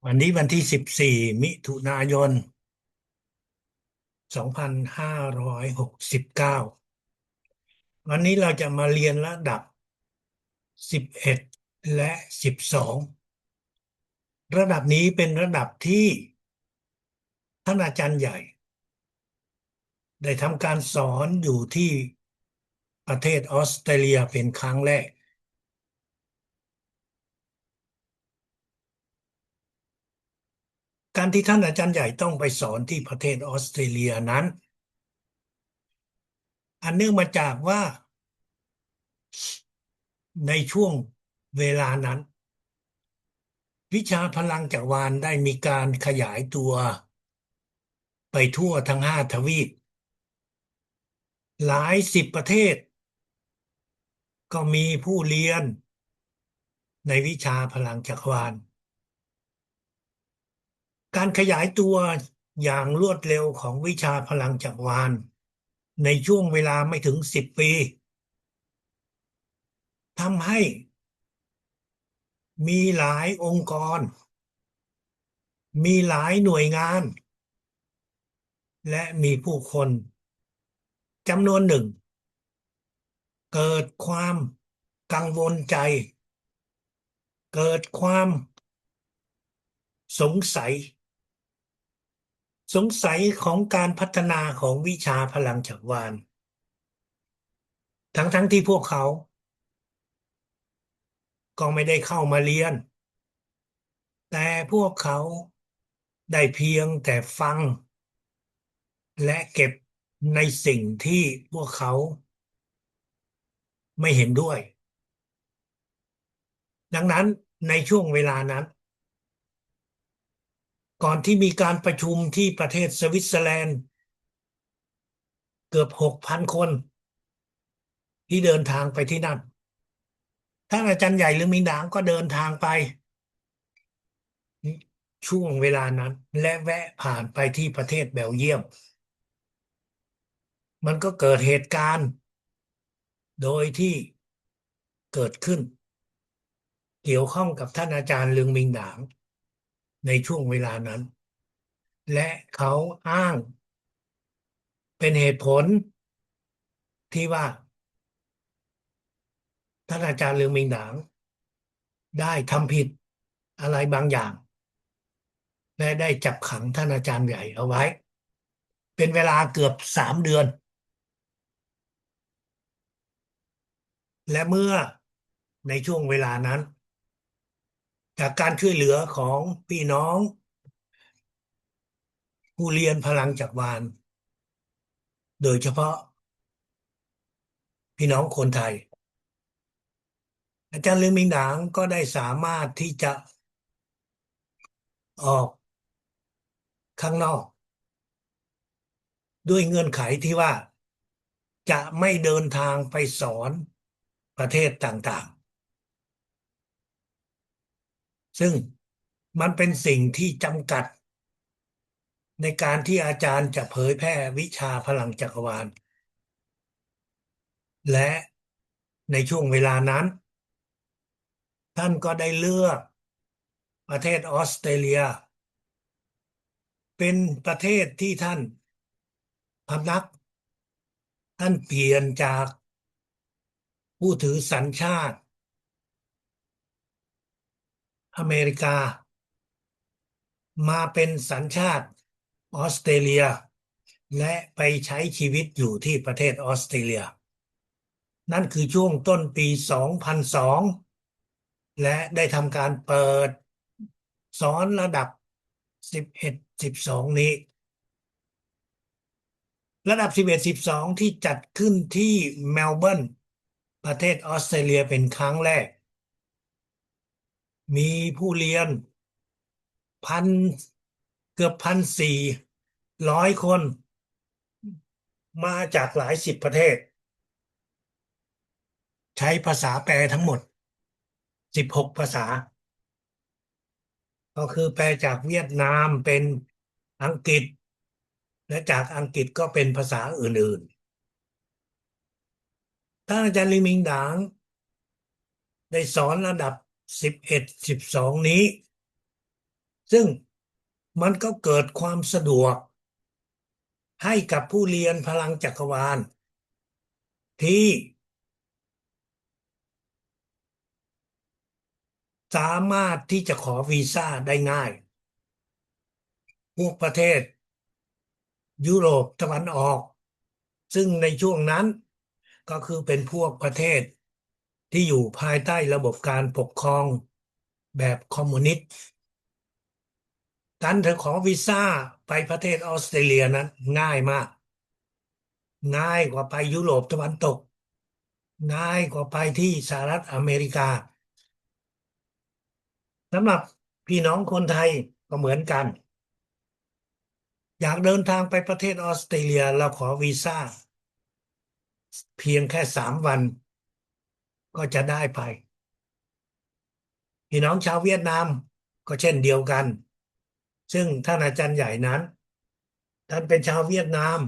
วันนี้วันที่14 มิถุนายน2569วันนี้เราจะมาเรียนระดับ11และ12ระดับนี้เป็นระดับที่ท่านอาจารย์ใหญ่ได้ทำการสอนอยู่ที่ประเทศออสเตรเลียเป็นครั้งแรกการที่ท่านอาจารย์ใหญ่ต้องไปสอนที่ประเทศออสเตรเลียนั้นอันเนื่องมาจากว่าในช่วงเวลานั้นวิชาพลังจักรวาลได้มีการขยายตัวไปทั่วทั้ง5 ทวีปหลายสิบประเทศก็มีผู้เรียนในวิชาพลังจักรวาลการขยายตัวอย่างรวดเร็วของวิชาพลังจักรวาลในช่วงเวลาไม่ถึง10 ปีทำให้มีหลายองค์กรมีหลายหน่วยงานและมีผู้คนจำนวนหนึ่งเกิดความกังวลใจเกิดความสงสัยของการพัฒนาของวิชาพลังจักรวาลทั้งที่พวกเขาก็ไม่ได้เข้ามาเรียนแต่พวกเขาได้เพียงแต่ฟังและเก็บในสิ่งที่พวกเขาไม่เห็นด้วยดังนั้นในช่วงเวลานั้นก่อนที่มีการประชุมที่ประเทศสวิตเซอร์แลนด์เกือบ6,000 คนที่เดินทางไปที่นั่นท่านอาจารย์ใหญ่หรือมิงดางก็เดินทางไปช่วงเวลานั้นและแวะผ่านไปที่ประเทศเบลเยียมมันก็เกิดเหตุการณ์โดยที่เกิดขึ้นเกี่ยวข้องกับท่านอาจารย์เลืองมิงหนางในช่วงเวลานั้นและเขาอ้างเป็นเหตุผลที่ว่าท่านอาจารย์เลืองมิงหนางได้ทำผิดอะไรบางอย่างและได้จับขังท่านอาจารย์ใหญ่เอาไว้เป็นเวลาเกือบ3 เดือนและเมื่อในช่วงเวลานั้นจากการช่วยเหลือของพี่น้องผู้เรียนพลังจักรวาลโดยเฉพาะพี่น้องคนไทยอาจารย์เลืองมิงหนางก็ได้สามารถที่จะออกข้างนอกด้วยเงื่อนไขที่ว่าจะไม่เดินทางไปสอนประเทศต่างๆซึ่งมันเป็นสิ่งที่จำกัดในการที่อาจารย์จะเผยแพร่วิชาพลังจักรวาลและในช่วงเวลานั้นท่านก็ได้เลือกประเทศออสเตรเลียเป็นประเทศที่ท่านพำนักท่านเปลี่ยนจากผู้ถือสัญชาติอเมริกามาเป็นสัญชาติออสเตรเลียและไปใช้ชีวิตอยู่ที่ประเทศออสเตรเลียนั่นคือช่วงต้นปี2002และได้ทำการเปิดสอนระดับ11 12นี้ระดับ11 12ที่จัดขึ้นที่เมลเบิร์นประเทศออสเตรเลียเป็นครั้งแรกมีผู้เรียนพันเกือบ1,400 คนมาจากหลายสิบประเทศใช้ภาษาแปลทั้งหมด16 ภาษาก็คือแปลจากเวียดนามเป็นอังกฤษและจากอังกฤษก็เป็นภาษาอื่นๆท่านอาจารย์ลิมิงดางได้สอนระดับ11 12นี้ ซึ่งมันก็เกิดความสะดวกให้กับผู้เรียนพลังจักรวาลที่สามารถที่จะขอวีซ่าได้ง่ายพวกประเทศยุโรปตะวันออกซึ่งในช่วงนั้นก็คือเป็นพวกประเทศที่อยู่ภายใต้ระบบการปกครองแบบคอมมิวนิสต์การเธอขอวีซ่าไปประเทศออสเตรเลียนั้นง่ายมากง่ายกว่าไปยุโรปตะวันตกง่ายกว่าไปที่สหรัฐอเมริกาสำหรับพี่น้องคนไทยก็เหมือนกันอยากเดินทางไปประเทศออสเตรเลียเราขอวีซ่าเพียงแค่3 วันก็จะได้ไปพี่น้องชาวเวียดนามก็เช่นเดียวกันซึ่งท่านอาจารย์ใหญ่นั้นท่านเป็นชาวเวียดนาม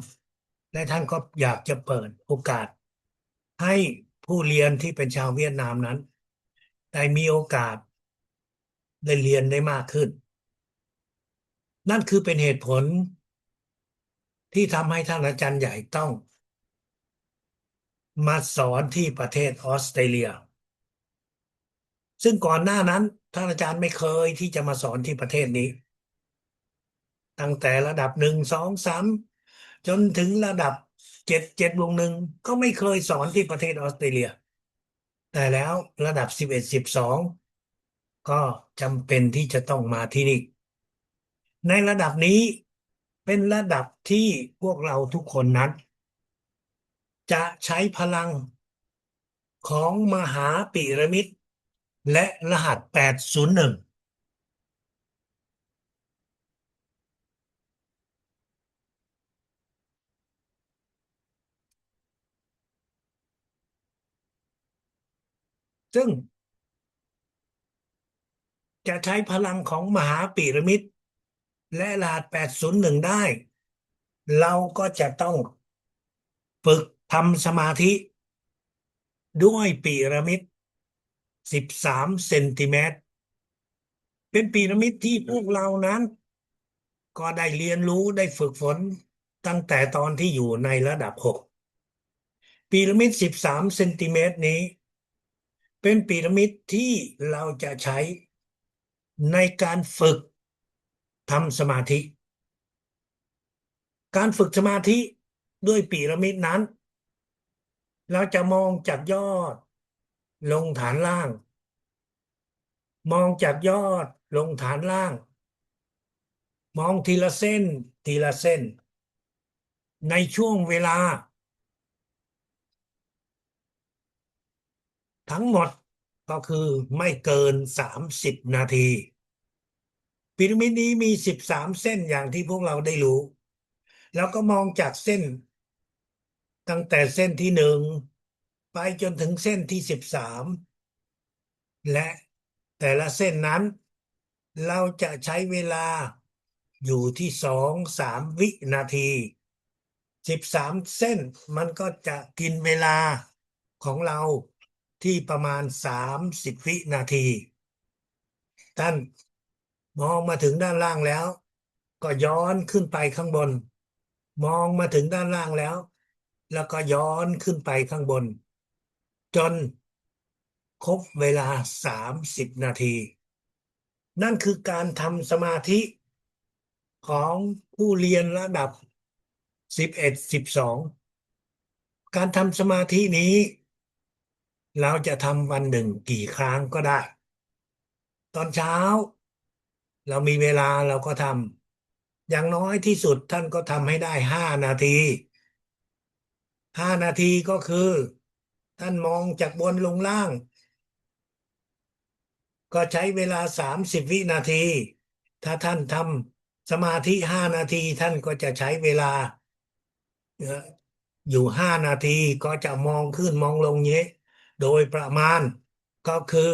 และท่านก็อยากจะเปิดโอกาสให้ผู้เรียนที่เป็นชาวเวียดนามนั้นได้มีโอกาสได้เรียนได้มากขึ้นนั่นคือเป็นเหตุผลที่ทำให้ท่านอาจารย์ใหญ่ต้องมาสอนที่ประเทศออสเตรเลียซึ่งก่อนหน้านั้นท่านอาจารย์ไม่เคยที่จะมาสอนที่ประเทศนี้ตั้งแต่ระดับ1 2 3จนถึงระดับ7 7 บวก 1ก็ไม่เคยสอนที่ประเทศออสเตรเลียแต่แล้วระดับ11 12ก็จำเป็นที่จะต้องมาที่นี่ในระดับนี้เป็นระดับที่พวกเราทุกคนนั้นจะใช้พลังของมหาปิรามิดและรหัส801ซึ่งจะใช้พลังของมหาปิรามิดและรหัส801ได้เราก็จะต้องฝึกทำสมาธิด้วยพีระมิด13 เซนติเมตรเป็นพีระมิดที่พวกเรานั้นก็ได้เรียนรู้ได้ฝึกฝนตั้งแต่ตอนที่อยู่ในระดับ6พีระมิด13 เซนติเมตรนี้เป็นพีระมิดที่เราจะใช้ในการฝึกทำสมาธิการฝึกสมาธิด้วยพีระมิดนั้นเราจะมองจากยอดลงฐานล่างมองจากยอดลงฐานล่างมองทีละเส้นทีละเส้นในช่วงเวลาทั้งหมดก็คือไม่เกิน30 นาทีพีระมิดนี้มี13 เส้นอย่างที่พวกเราได้รู้แล้วก็มองจากเส้นตั้งแต่เส้นที่1ไปจนถึงเส้นที่13และแต่ละเส้นนั้นเราจะใช้เวลาอยู่ที่2 3 วินาที13 เส้นมันก็จะกินเวลาของเราที่ประมาณ30 วินาทีท่านมองมาถึงด้านล่างแล้วก็ย้อนขึ้นไปข้างบนมองมาถึงด้านล่างแล้วแล้วก็ย้อนขึ้นไปข้างบนจนครบเวลา30 นาทีนั่นคือการทำสมาธิของผู้เรียนระดับ11 12การทำสมาธินี้เราจะทำวันหนึ่งกี่ครั้งก็ได้ตอนเช้าเรามีเวลาเราก็ทำอย่างน้อยที่สุดท่านก็ทำให้ได้5 นาที5 นาทีก็คือท่านมองจากบนลงล่างก็ใช้เวลา30 วินาทีถ้าท่านทำสมาธิ5 นาทีท่านก็จะใช้เวลาเอ่ออยู่5 นาทีก็จะมองขึ้นมองลงเนี้ยโดยประมาณก็คือ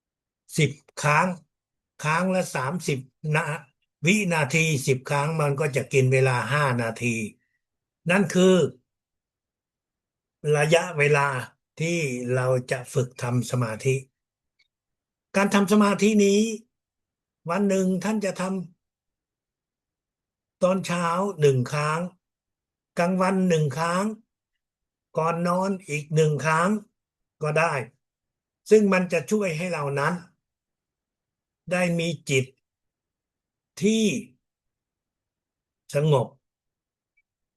10 ครั้งครั้งละ30 วินาที10 ครั้งมันก็จะกินเวลา5 นาทีนั่นคือระยะเวลาที่เราจะฝึกทำสมาธิการทำสมาธินี้ วันหนึ่งท่านจะทำตอนเช้าหนึ่งครั้งกลางวันหนึ่งครั้งก่อนนอนอีกหนึ่งครั้งก็ได้ซึ่งมันจะช่วยให้เรานั้นได้มีจิตที่สงบ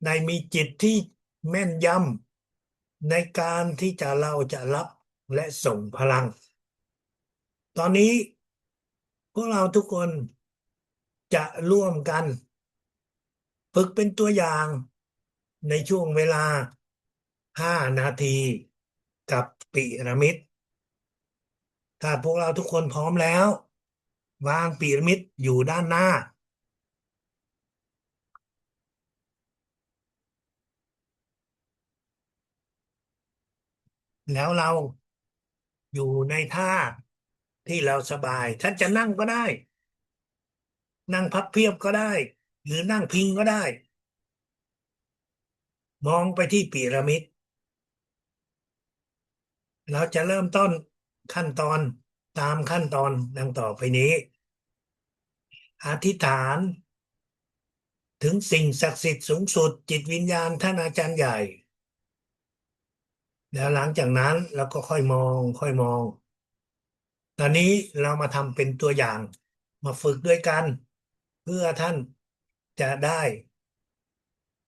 ได้มีจิตที่แม่นยำในการที่เราจะรับและส่งพลังตอนนี้พวกเราทุกคนจะร่วมกันฝึกเป็นตัวอย่างในช่วงเวลา5 นาทีกับปิรามิดถ้าพวกเราทุกคนพร้อมแล้ววางปิรามิดอยู่ด้านหน้าแล้วเราอยู่ในท่าที่เราสบายท่านจะนั่งก็ได้นั่งพับเพียบก็ได้หรือนั่งพิงก็ได้มองไปที่พีระมิดเราจะเริ่มต้นขั้นตอนตามขั้นตอนดังต่อไปนี้อธิษฐานถึงสิ่งศักดิ์สิทธิ์สูงสุดจิตวิญญาณท่านอาจารย์ใหญ่แล้วหลังจากนั้นเราก็ค่อยมองตอนนี้เรามาทำเป็นตัวอย่างมาฝึกด้วยกันเพื่อท่านจะได้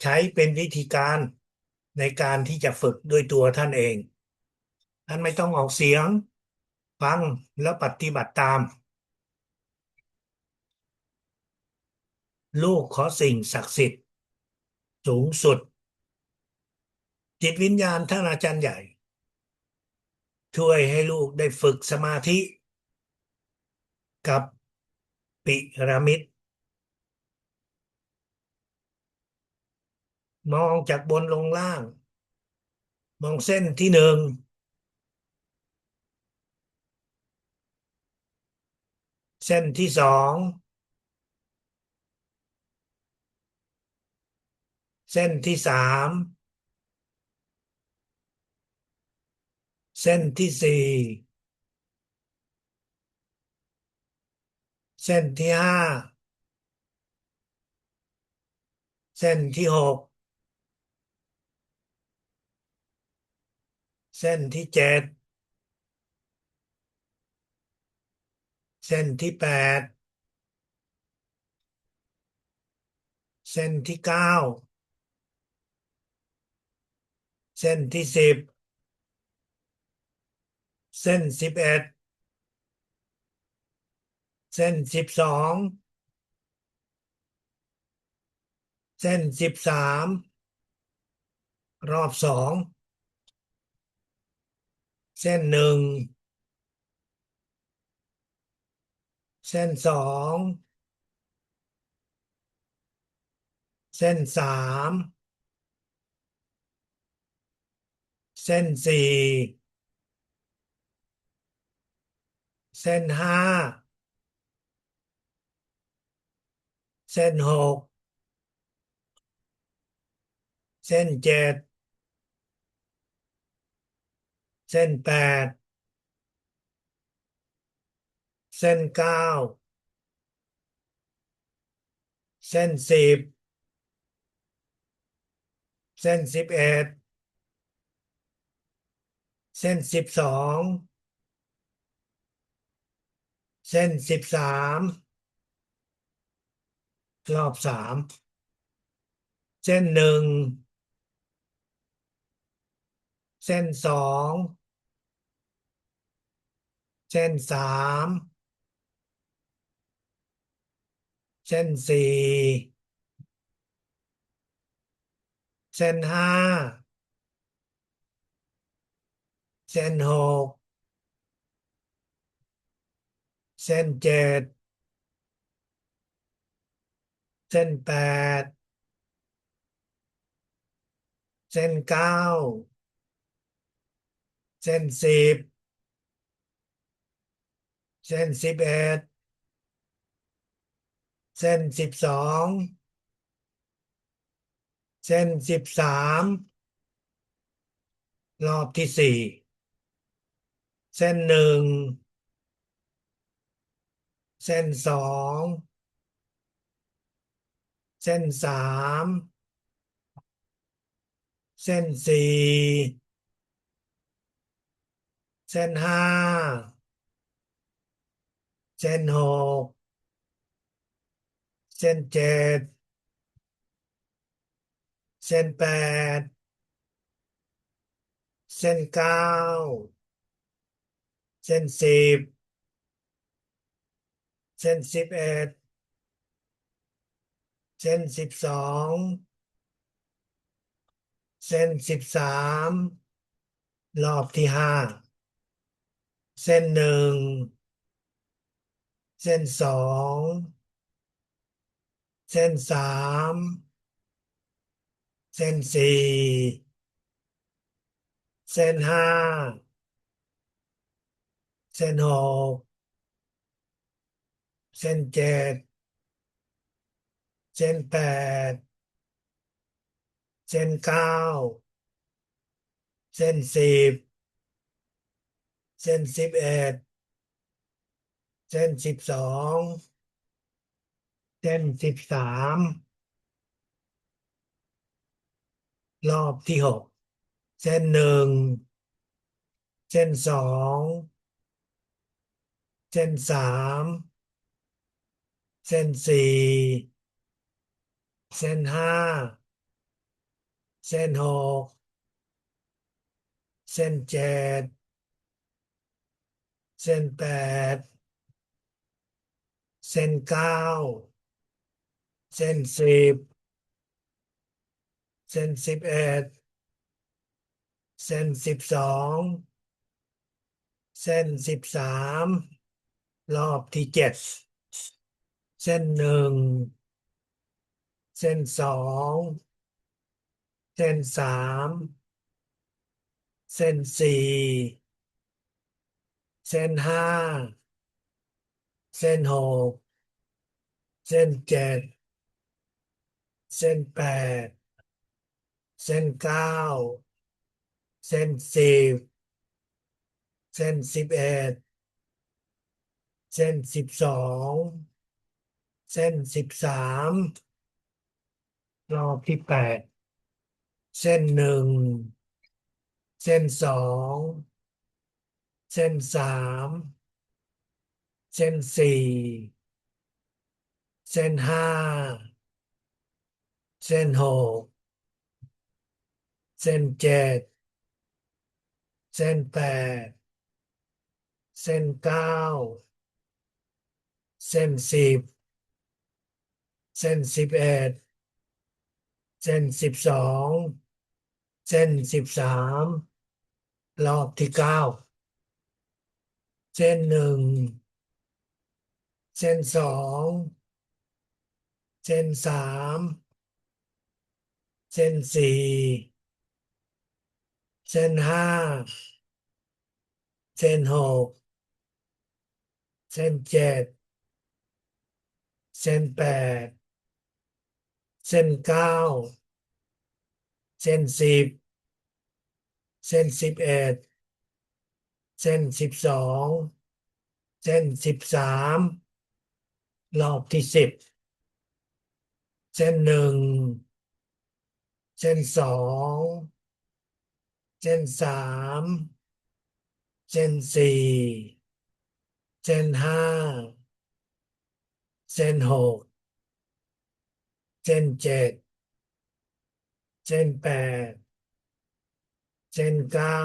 ใช้เป็นวิธีการในการที่จะฝึกด้วยตัวท่านเองท่านไม่ต้องออกเสียงฟังแล้วปฏิบัติตามลูกขอสิ่งศักดิ์สิทธิ์สูงสุดจิตวิญญาณท่านอาจารย์ใหญ่ช่วยให้ลูกได้ฝึกสมาธิกับปิรามิดมองจากบนลงล่างมองเส้นที่หนึ่งเส้นที่สองเส้นที่สามเส้นที่สี่เส้นที่ห้าเส้นที่หกเส้นที่เจ็ดเส้นที่แปดเส้นที่เก้าเส้นที่10เส้น11เส้น12เส้น13รอบสองเส้นหนึ่งเส้นสองเส้นสามเส้นสี่เส้นห้าเส้นหกเส้นเจ็ดเส้นแปดเส้นเก้าเส้น10เส้น11เส้น12เส้น13รอบสามเส้นหนึ่งเส้นสองเส้นสามเส้นสี่เส้นห้าเส้นหกเส้นเจ็ดเส้นแปดเส้นเก้าเส้น10เส้น11เส้น12เส้น13รอบที่สี่เส้นหนึ่ง เส้นสองเส้นสามเส้นสี่เส้นห้าเส้นหกเส้นเจ็ดเส้นแปดเส้นเก้าเส้นสิบเส้น11เส้น12เส้น13รอบที่ห้าเส้นหนึ่งเส้นสองเส้นสามเส้นสี่เส้นห้าเส้นหกเส้นเจ็ดเส้นแปดเส้นเก้าเส้น10เส้น11เส้น12เส้น13รอบที่หกเส้นหนึ่งเส้นสองเส้นสามเส้นสี่เส้นห้าเส้นหกเส้นเจ็ดเส้นแปดเส้นเก้าเส้น10เส้น11เส้น12เส้น13รอบที่เจ็ดเส้นหนึ่งเส้นสองเส้นสามเส้นสี่เส้นห้าเส้นหกเส้นเจ็ดเส้นแปดเส้นเก้าเส้น10เส้น11เส้น12เส้น13รอบที่8เส้นหนึ่งเส้นสองเส้นสามเส้นสี่เส้นห้าเส้นหกเส้นเจ็ดเส้นแปดเส้นเก้าเส้น10เส้น11เส้น12เส้น13รอบที่9เส้นหนึ่งเส้นสองเส้นสามเส้นสี่เส้นห้าเส้นหกเส้นเจ็ดเส้นแปดเส้นเก้าเส้น10เส้น11เส้น12เส้น13รอบที่10เส้นหนึ่งเส้นสองเส้นสามเส้นสี่เส้นห้าเส้นหกเส้นเจ็ดเส้นแปดเส้นเก้า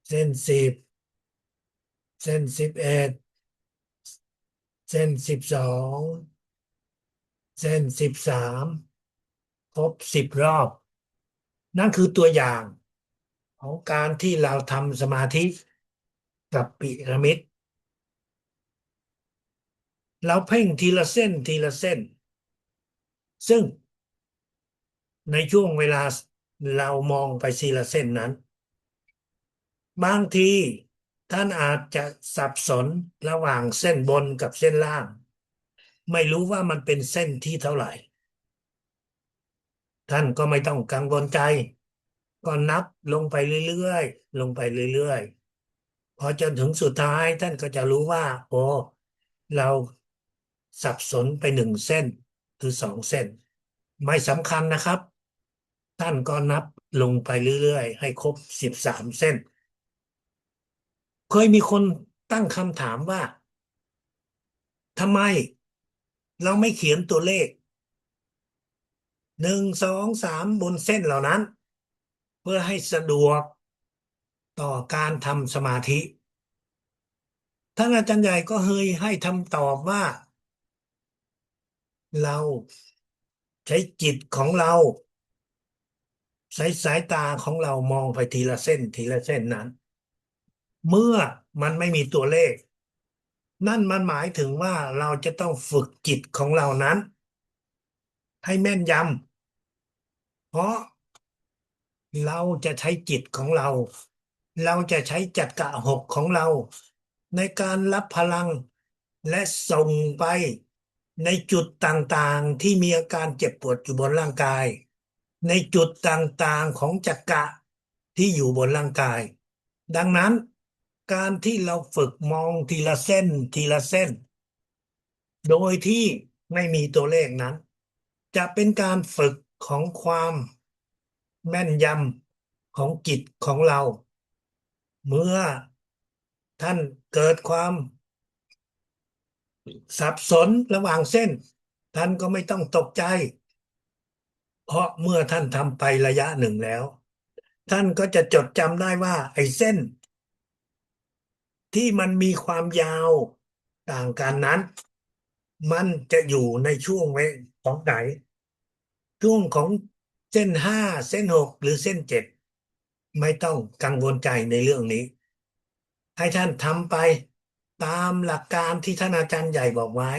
เส้น10เส้น11เส้น12เส้น13ครบ10 รอบนั่นคือตัวอย่างของการที่เราทำสมาธิกับพีระมิดเราเพ่งทีละเส้นทีละเส้นซึ่งในช่วงเวลาเรามองไปทีละเส้นนั้นบางทีท่านอาจจะสับสนระหว่างเส้นบนกับเส้นล่างไม่รู้ว่ามันเป็นเส้นที่เท่าไหร่ท่านก็ไม่ต้องกังวลใจก็นับลงไปเรื่อยๆลงไปเรื่อยๆพอจนถึงสุดท้ายท่านก็จะรู้ว่าโอ้ เราสับสนไป1 เส้นหรือ2 เส้นไม่สำคัญนะครับท่านก็นับลงไปเรื่อยๆให้ครบ13 เส้นเคยมีคนตั้งคำถามว่าทำไมเราไม่เขียนตัวเลข1 2 3บนเส้นเหล่านั้นเพื่อให้สะดวกต่อการทำสมาธิท่านอาจารย์ใหญ่ก็ให้คำตอบว่าเราใช้จิตของเราใช้สายตาของเรามองไปทีละเส้นทีละเส้นนั้นเมื่อมันไม่มีตัวเลขนั่นมันหมายถึงว่าเราจะต้องฝึกจิตของเรานั้นให้แม่นยำเพราะเราจะใช้จิตของเราเราจะใช้จักระ6ของเราในการรับพลังและส่งไปในจุดต่างๆที่มีอาการเจ็บปวดอยู่บนร่างกายในจุดต่างๆของจักระที่อยู่บนร่างกายดังนั้นการที่เราฝึกมองทีละเส้นทีละเส้นโดยที่ไม่มีตัวเลขนั้นจะเป็นการฝึกของความแม่นยำของจิตของเราเมื่อท่านเกิดความสับสนระหว่างเส้นท่านก็ไม่ต้องตกใจเพราะเมื่อท่านทำไประยะหนึ่งแล้วท่านก็จะจดจำได้ว่าไอ้เส้นที่มันมีความยาวต่างกันนั้นมันจะอยู่ในช่วงเวลาของไหนช่วงของเส้น 5เส้น 6หรือเส้น 7ไม่ต้องกังวลใจในเรื่องนี้ให้ท่านทำไปตามหลักการที่ท่านอาจารย์ใหญ่บอกไว้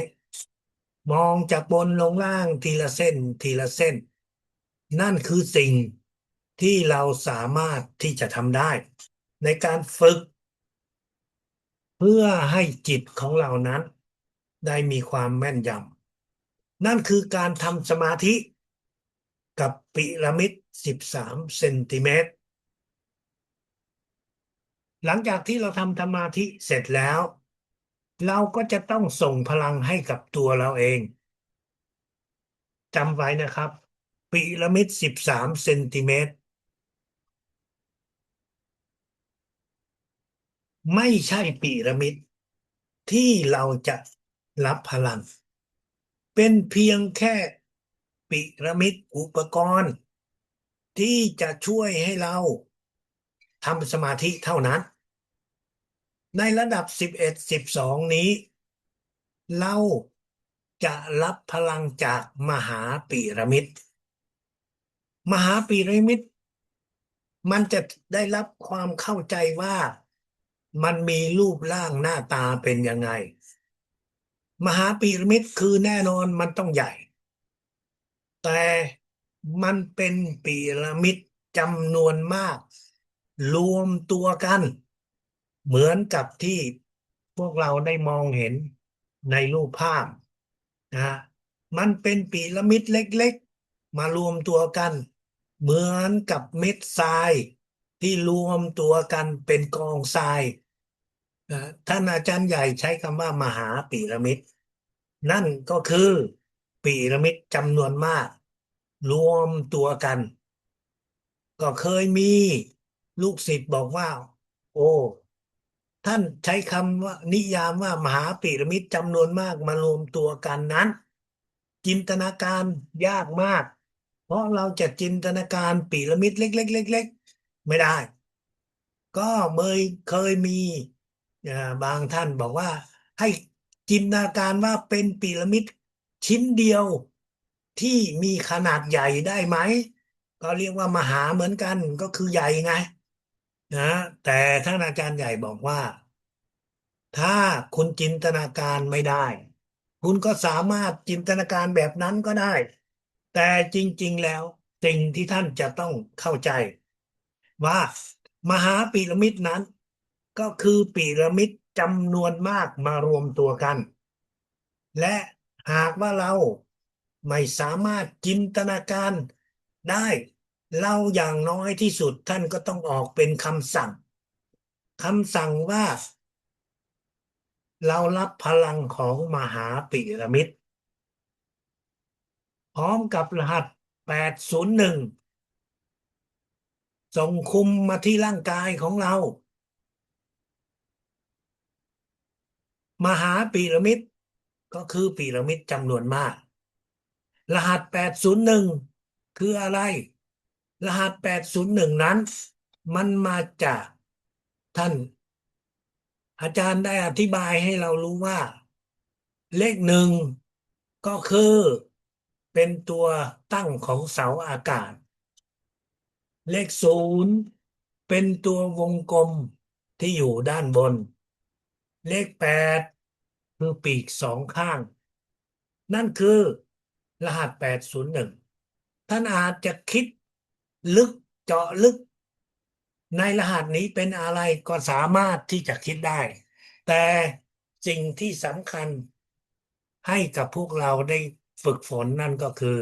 มองจากบนลงล่างทีละเส้นทีละเส้นนั่นคือสิ่งที่เราสามารถที่จะทำได้ในการฝึกเพื่อให้จิตของเรานั้นได้มีความแม่นยำนั่นคือการทำสมาธิกับพีระมิด13 เซนติเมตรหลังจากที่เราทำสมาธิเสร็จแล้วเราก็จะต้องส่งพลังให้กับตัวเราเองจำไว้นะครับพีระมิด13 เซนติเมตรไม่ใช่พีระมิดที่เราจะรับพลังเป็นเพียงแค่พีระมิดอุปกรณ์ที่จะช่วยให้เราทำสมาธิเท่านั้นในระดับ11 12นี้เราจะรับพลังจากมหาพีระมิดมหาพีระมิดมันจะได้รับความเข้าใจว่ามันมีรูปร่างหน้าตาเป็นยังไงมหาพีระมิดคือแน่นอนมันต้องใหญ่แต่มันเป็นพีระมิดจำนวนมากรวมตัวกันเหมือนกับที่พวกเราได้มองเห็นในรูปภาพนะมันเป็นพีระมิดเล็กๆมารวมตัวกันเหมือนกับเม็ดทรายที่รวมตัวกันเป็นกองทรายนะท่านอาจารย์ใหญ่ใช้คำว่ามหาพีระมิดนั่นก็คือพีระมิดจำนวนมากรวมตัวกันก็เคยมีลูกศิษย์บอกว่าโอ้ท่านใช้คำว่านิยามว่ามหาพีระมิดจำนวนมากมารวมตัวกันนั้นจินตนาการยากมากเพราะเราจะจินตนาการพีระมิดเล็กๆเล็กๆไม่ได้ก็เคยมีบางท่านบอกว่าให้จินตนาการว่าเป็นพีระมิดชิ้นเดียวที่มีขนาดใหญ่ได้ไหมก็เรียกว่ามหาเหมือนกันก็คือใหญ่ไงนะแต่ท่านอาจารย์ใหญ่บอกว่าถ้าคุณจินตนาการไม่ได้คุณก็สามารถจินตนาการแบบนั้นก็ได้แต่จริงๆแล้วสิ่งที่ท่านจะต้องเข้าใจว่ามหาพีระมิดนั้นก็คือพีระมิดจำนวนมากมารวมตัวกันและหากว่าเราไม่สามารถจินตนาการได้เราอย่างน้อยที่สุดท่านก็ต้องออกเป็นคำสั่งว่า เรารับพลังของมหาพีระมิดพร้อมกับรหัส801ส่งคุมมาที่ร่างกายของเรามหาพีระมิดก็คือพีระมิดจำนวนมากรหัส801คืออะไรรหัส801นั้นมันมาจากท่านอาจารย์ได้อธิบายให้เรารู้ว่าเลขหนึ่งก็คือเป็นตัวตั้งของเสาอากาศ เลขศูนย์เป็นตัววงกลมที่อยู่ด้านบน เลข8คือปีกสองข้าง นั่นคือรหัส801ท่านอาจจะคิดลึกเจาะลึกในรหัสนี้เป็นอะไรก็สามารถที่จะคิดได้ แต่สิ่งที่สำคัญให้กับพวกเราได้ฝึกฝนนั่นก็คือ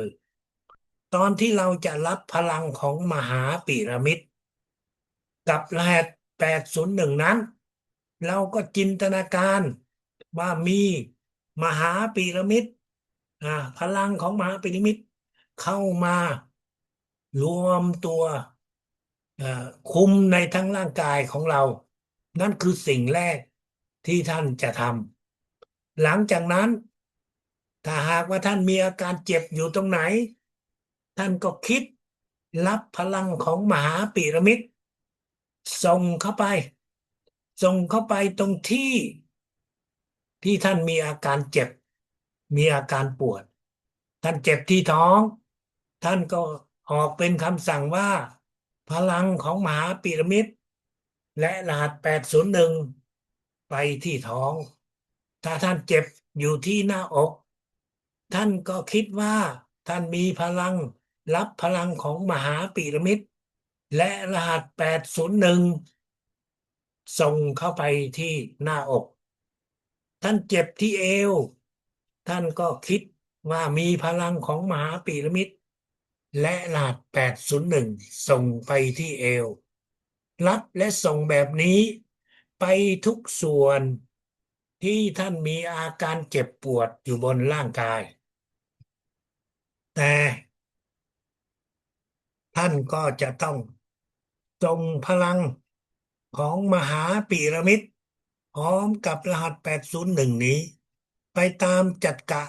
ตอนที่เราจะรับพลังของมหาพีระมิด กับรหัส801นั้นเราก็จินตนาการว่ามีมหาพีระมิดอ่าพลังของมหาพีระมิดเข้ามารวมตัวคุมในทั้งร่างกายของเรานั่นคือสิ่งแรกที่ท่านจะทำหลังจากนั้นถ้าหากว่าท่านมีอาการเจ็บอยู่ตรงไหนท่านก็คิดรับพลังของมหาพีระมิด ส่งเข้าไปส่งเข้าไปตรงที่ท่านมีอาการเจ็บมีอาการปวดท่านเจ็บที่ท้องท่านก็ออกเป็นคำสั่งว่าพลังของมหาพีระมิดและรหัส801ไปที่ท้องถ้าท่านเจ็บอยู่ที่หน้าอกท่านก็คิดว่าท่านมีพลังรับพลังของมหาพีระมิดและรหัส801ส่งเข้าไปที่หน้าอก ท่านเจ็บที่เอว ท่านก็คิดว่ามีพลังของมหาพีระมิดและรหัส801ส่งไปที่เอว รับและส่งแบบนี้ไปทุกส่วนที่ท่านมีอาการเจ็บปวดอยู่บนร่างกาย แต่ท่านก็จะต้องส่งพลังของมหาพีระมิดพร้อมกับรหัส801นี้ไปตามจักระ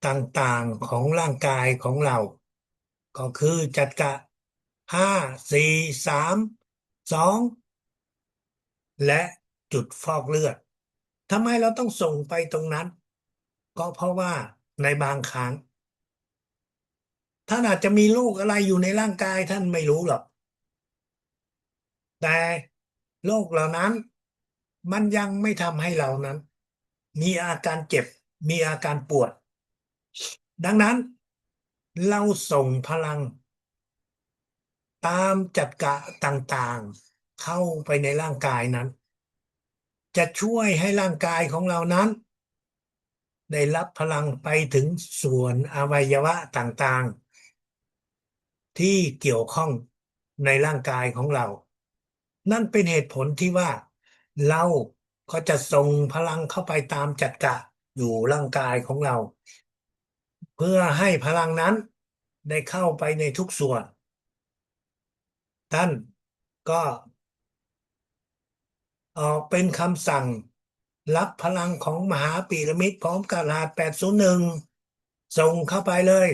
ต่างๆของร่างกายของเรา ก็คือจักระ5 4 3 2และจุดฟอกเลือดทำไมเราต้องส่งไปตรงนั้นก็เพราะว่าในบางครั้งท่านอาจจะมีโรคอะไรอยู่ในร่างกายท่านไม่รู้หรอก แต่โรคเหล่านั้นมันยังไม่ทำให้เรานั้นมีอาการเจ็บมีอาการปวดดังนั้นเราส่งพลังตามจักระต่างๆเข้าไปในร่างกายนั้นจะช่วยให้ร่างกายของเรานั้นได้รับพลังไปถึงส่วนอวัยวะต่างๆที่เกี่ยวข้องในร่างกายของเรา นั่นเป็นเหตุผลที่ว่าเราก็จะส่งพลังเข้าไปตามจักระอยู่ร่างกายของเราเพื่อให้พลังนั้นได้เข้าไปในทุกส่วนท่านก็ออกเป็นคำสั่งรับพลังของมหาพีระมิดพร้อมกับรหัส801ส่งเข้าไปเลย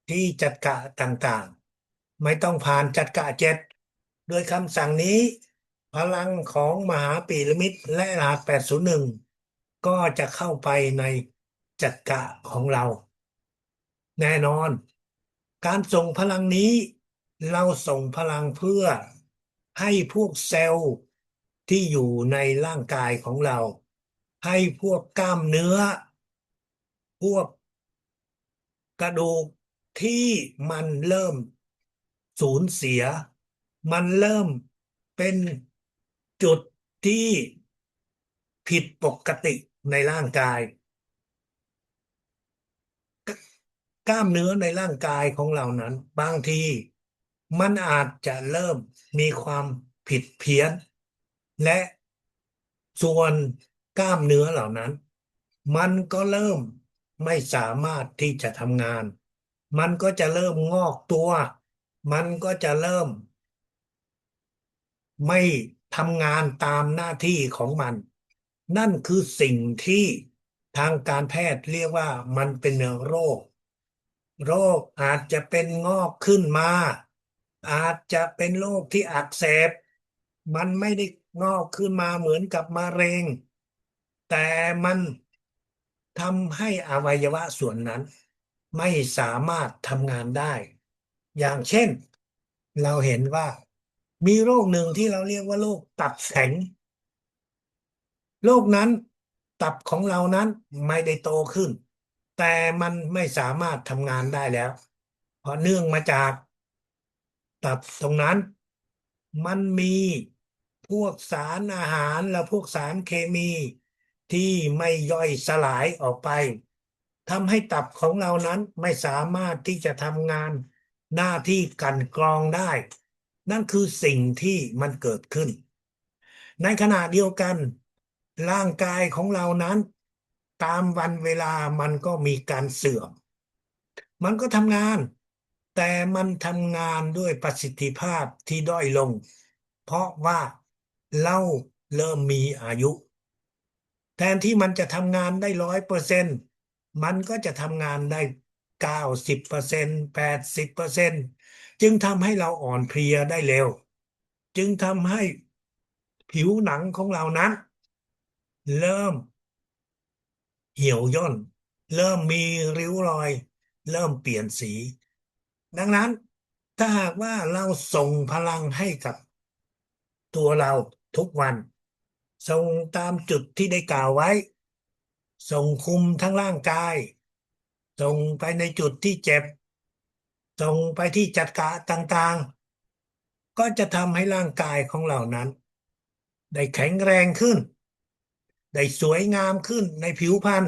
ที่จักระต่างๆไม่ต้องผ่านจักระ7โดยคำสั่งนี้พลังของมหาพีระมิดและรหัส801ก็จะเข้าไปในจักระของเราแน่นอนการส่งพลังนี้เราส่งพลังเพื่อให้พวกเซลล์ที่อยู่ในร่างกายของเราให้พวกกล้ามเนื้อพวกกระดูกที่มันเริ่มสูญเสียมันเริ่มเป็นจุดที่ผิดปกติในร่างกายกล้ามเนื้อในร่างกายของเรานั้นบางทีมันอาจจะเริ่มมีความผิดเพี้ยนและส่วน กล้ามเนื้อเหล่านั้นมันก็เริ่มไม่สามารถที่จะทำงานมันก็จะเริ่มงอกตัวมันก็จะเริ่มไม่ทำงานตามหน้าที่ของมัน นั่นคือสิ่งที่ทางการแพทย์เรียกว่ามันเป็นโรค โรคอาจจะเป็นงอกขึ้นมา อาจจะเป็นโรคที่อักเสบมันไม่ได้งอกขึ้นมาเหมือนกับมะเร็ง แต่มันทำให้อวัยวะส่วนนั้นไม่สามารถทำงานได้ อย่างเช่น เราเห็นว่ามีโรคหนึ่งที่เราเรียกว่าโรคตับแข็ง โรคนั้นตับของเรานั้นไม่ได้โตขึ้นแต่มันไม่สามารถทำงานได้แล้วเพราะเนื่องมาจากตับตรงนั้นมันมีพวกสารอาหารและพวกสารเคมีที่ไม่ย่อยสลายออกไปทำให้ตับของเรานั้นไม่สามารถที่จะทำงานหน้าที่กลั่นกรองได้นั่นคือสิ่งที่มันเกิดขึ้น ในขณะเดียวกันร่างกายของเรานั้นตามวันเวลามันก็มีการเสื่อมมันก็ทำงานแต่มันทำงานด้วยประสิทธิภาพที่ด้อยลงเพราะว่าเราเริ่มมีอายุแทนที่มันจะทำงานได้100%มันก็จะทำงานได้90%80%จึงทำให้เราอ่อนเพลียได้เร็วจึงทำให้ผิวหนังของเรานั้น เริ่มเหี่ยวย่นเริ่มมีริ้วรอยเริ่มเปลี่ยนสีดังนั้นถ้าหากว่าเราส่งพลังให้กับตัวเราทุกวันส่งตามจุดที่ได้กล่าวไว้ส่งคุมทั้งร่างกายส่งไปในจุดที่เจ็บส่งไปที่จัดการต่างๆก็จะทำให้ร่างกายของเรานั้นได้แข็งแรงขึ้นได้สวยงามขึ้นในผิวพรรณ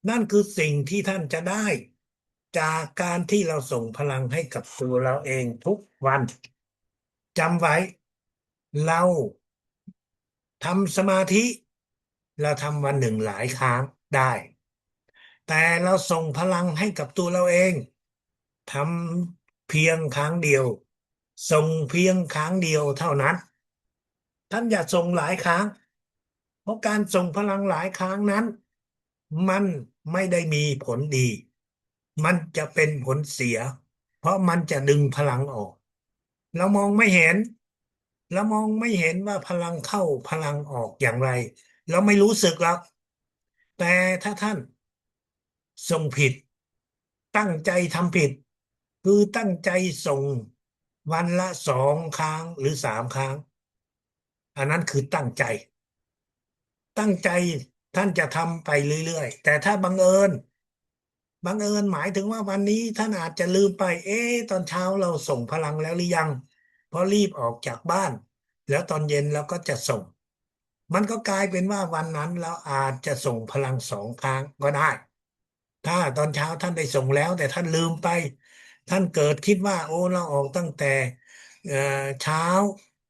นั่นคือสิ่งที่ท่านจะได้จากการที่เราส่งพลังให้กับตัวเราเองทุกวันจำไว้เราทำสมาธิเราทำวันหนึ่งหลายครั้งได้แต่เราส่งพลังให้กับตัวเราเองทำเพียงครั้งเดียวส่งเพียงครั้งเดียวเท่านั้นท่านอย่าส่งหลายครั้งเพราะการส่งพลังหลายครั้งนั้นมันไม่ได้มีผลดี มันจะเป็นผลเสียเพราะมันจะดึงพลังออกเรามองไม่เห็นเรามองไม่เห็นว่าพลังเข้าพลังออกอย่างไรเราไม่รู้สึกหรอกแต่ถ้าท่านส่งผิดตั้งใจทำผิดคือตั้งใจส่งวันละ2 ครั้งหรือ3 ครั้งอันนั้นคือตั้งใจท่านจะทำไปเรื่อยๆแต่ถ้าบังเอิญหมายถึงว่าวันนี้ท่านอาจจะลืมไปตอนเช้าเราส่งพลังแล้วหรือยังเพราะรีบออกจากบ้านแล้วตอนเย็นเราก็จะส่งมันก็กลายเป็นว่าวันนั้นเราอาจจะส่งพลัง2 ครั้งก็ได้ถ้าตอนเช้าท่านได้ส่งแล้วแต่ท่านลืมไปท่านเกิดคิดว่าโอ้เราออกตั้งแต่เอ่อเช้า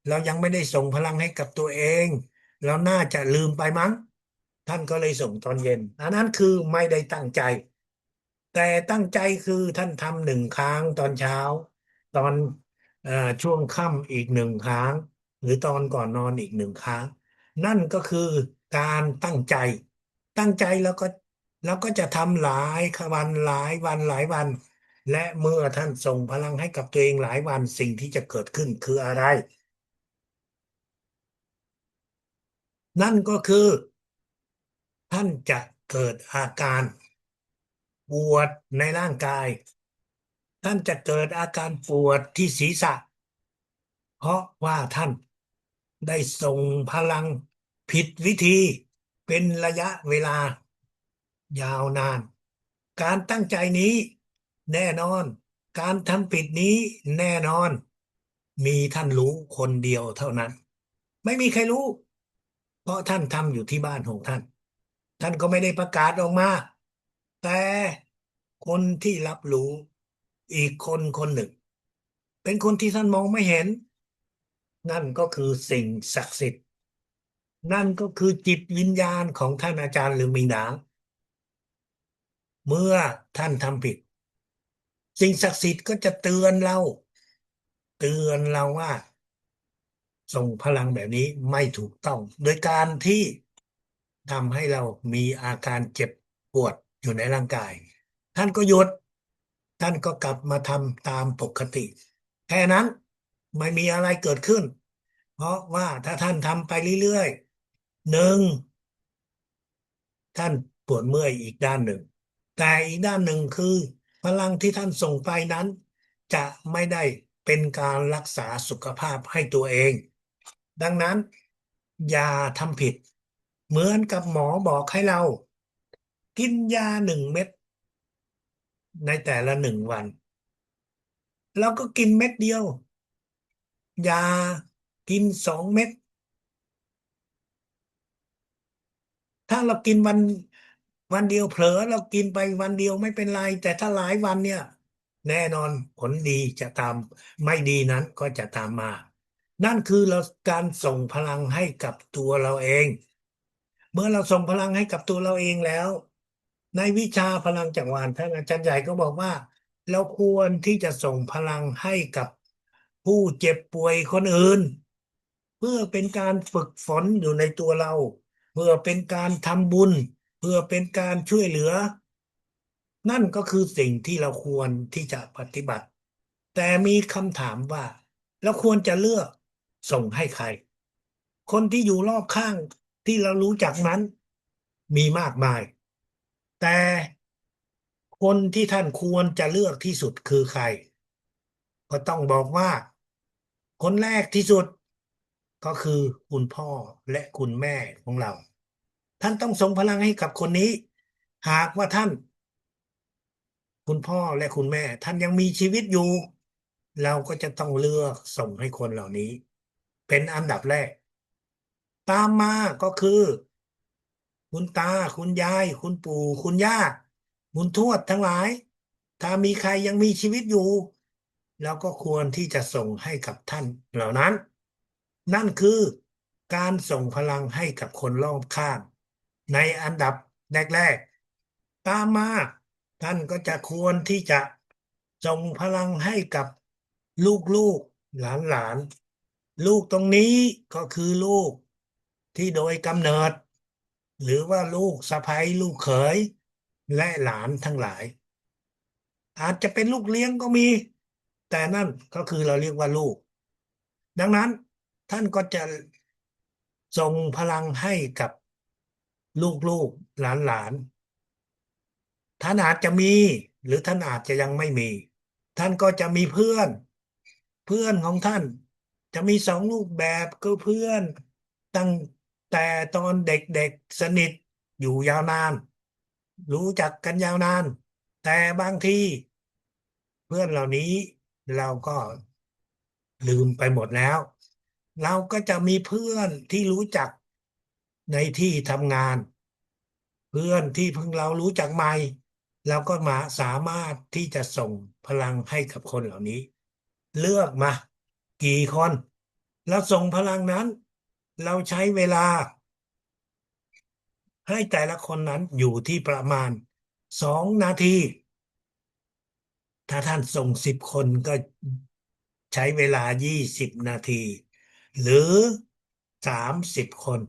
เรายังไม่ได้ส่งพลังให้กับตัวเองเราน่าจะลืมไปมั้งท่านก็เลยส่งตอนเย็นอันนั้นคือไม่ได้ตั้งใจ แต่ตั้งใจคือท่านทำ1 ครั้งตอนเช้าตอนเอ่อช่วงค่ำอีก1 ครั้งหรือตอนก่อนนอนอีก1 ครั้งนั่นก็คือการตั้งใจแล้วก็จะทำหลายวันหลายวันและเมื่อท่านส่งพลังให้กับตัวเองหลายวันสิ่งที่จะเกิดขึ้นคืออะไรนั่นก็คือท่านจะเกิดอาการปวดในร่างกาย ท่านจะเกิดอาการปวดที่ศีรษะเพราะว่าท่านได้ส่งพลังผิดวิธีเป็นระยะเวลายาวนานการตั้งใจนี้แน่นอนการทำผิดนี้แน่นอนมีท่านรู้คนเดียวเท่านั้นไม่มีใครรู้เพราะท่านทำอยู่ที่บ้านของท่านท่านก็ไม่ได้ประกาศออกมาแต่คนที่รับรู้อีกคนหนึ่ง เป็นคนที่ท่านมองไม่เห็นนั่นก็คือสิ่งศักดิ์สิทธิ์ นั่นก็คือจิตวิญญาณของท่านอาจารย์หรือมิงหนางเมื่อท่านทำผิดสิ่งศักดิ์สิทธิ์ก็จะเตือนเราว่าส่งพลังแบบนี้ไม่ถูกต้องโดยการที่ทำให้เรามีอาการเจ็บปวดอยู่ในร่างกายท่านก็หยุดท่านก็กลับมาทำตามปกติแค่นั้นไม่มีอะไรเกิดขึ้นเพราะว่าถ้าท่านทำไปเรื่อยๆหนึ่ง ท่านปวดเมื่อยอีกด้านหนึ่งแต่อีกด้านหนึ่งคือพลังที่ท่านส่งไปนั้นจะไม่ได้เป็นการรักษาสุขภาพให้ตัวเองดังนั้นอย่าทำผิดเหมือนกับหมอบอกให้เรากินยา1 เม็ดในแต่ละ1 วันเราก็กินเม็ดเดียวยากิน2 เม็ด ถ้าเรากินวันเดียวเผลอเรากินไปวันเดียวไม่เป็นไรแต่ถ้าหลายวันเนี่ยแน่นอนผลดีจะตามไม่ดีนั้นก็จะตามมานั่นคือเราการส่งพลังให้กับตัวเราเองเมื่อเราส่งพลังให้กับตัวเราเองแล้วในวิชาพลังจักรวาลท่านอาจารย์ใหญ่ก็บอกว่าเราควรที่จะส่งพลังให้กับผู้เจ็บป่วยคนอื่นเพื่อเป็นการฝึกฝนอยู่ในตัวเรา เพื่อเป็นการทำบุญเพื่อเป็นการช่วยเหลือนั่นก็คือสิ่งที่เราควรที่จะปฏิบัติแต่มีคำถามว่าเราควรจะเลือกส่งให้ใครคนที่อยู่รอบข้างที่เรารู้จักนั้นมีมากมายแต่คนที่ท่านควรจะเลือกที่สุดคือใครก็ต้องบอกว่าคนแรกที่สุดก็คือคุณพ่อและคุณแม่ของเรา ท่านต้องส่งพลังให้กับคนนี้หากว่าท่านคุณพ่อและคุณแม่ท่านยังมีชีวิตอยู่เราก็จะต้องเลือกส่งให้คนเหล่านี้เป็นอันดับแรกตามมาก็คือคุณตาคุณยายคุณปู่คุณย่าคุณทวดทั้งหลายถ้ามีใครยังมีชีวิตอยู่เราก็ควรที่จะส่งให้กับท่านเหล่านั้นนั่นคือการส่งพลังให้กับคนรอบข้างในอันดับแรกๆตามมาท่านก็จะควรที่จะส่งพลังให้กับลูกๆหลานๆลูกตรงนี้ก็คือลูกที่โดยกำเนิดหรือว่าลูกสะใภ้ลูกเขยและหลานทั้งหลายอาจจะเป็นลูกเลี้ยงก็มีแต่นั่นก็คือเราเรียกว่าลูกดังนั้นท่านก็จะส่งพลังให้กับลูกๆหลานๆท่านอาจจะมีหรือท่านอาจจะยังไม่มีท่านก็จะมีเพื่อนของท่านจะมี2 รูปแบบคือเพื่อนตั้งแต่ตอนเด็กๆสนิทอยู่ยาวนานรู้จักกันยาวนานแต่บางทีเพื่อนเหล่านี้เราก็ลืมไปหมดแล้วเราก็จะมีเพื่อนที่รู้จักในที่ทำงานเพื่อนที่เพิ่งเรารู้จักใหม่เราก็มาสามารถที่จะส่งพลังให้กับคนเหล่านี้เลือกมากี่คนแล้วส่งพลังนั้นเราใช้เวลาให้แต่ละคนนั้นอยู่ที่ประมาณ2 นาที ถ้าท่านส่ง10 คนก็ใช้เวลา20 นาทีหรือ30 คน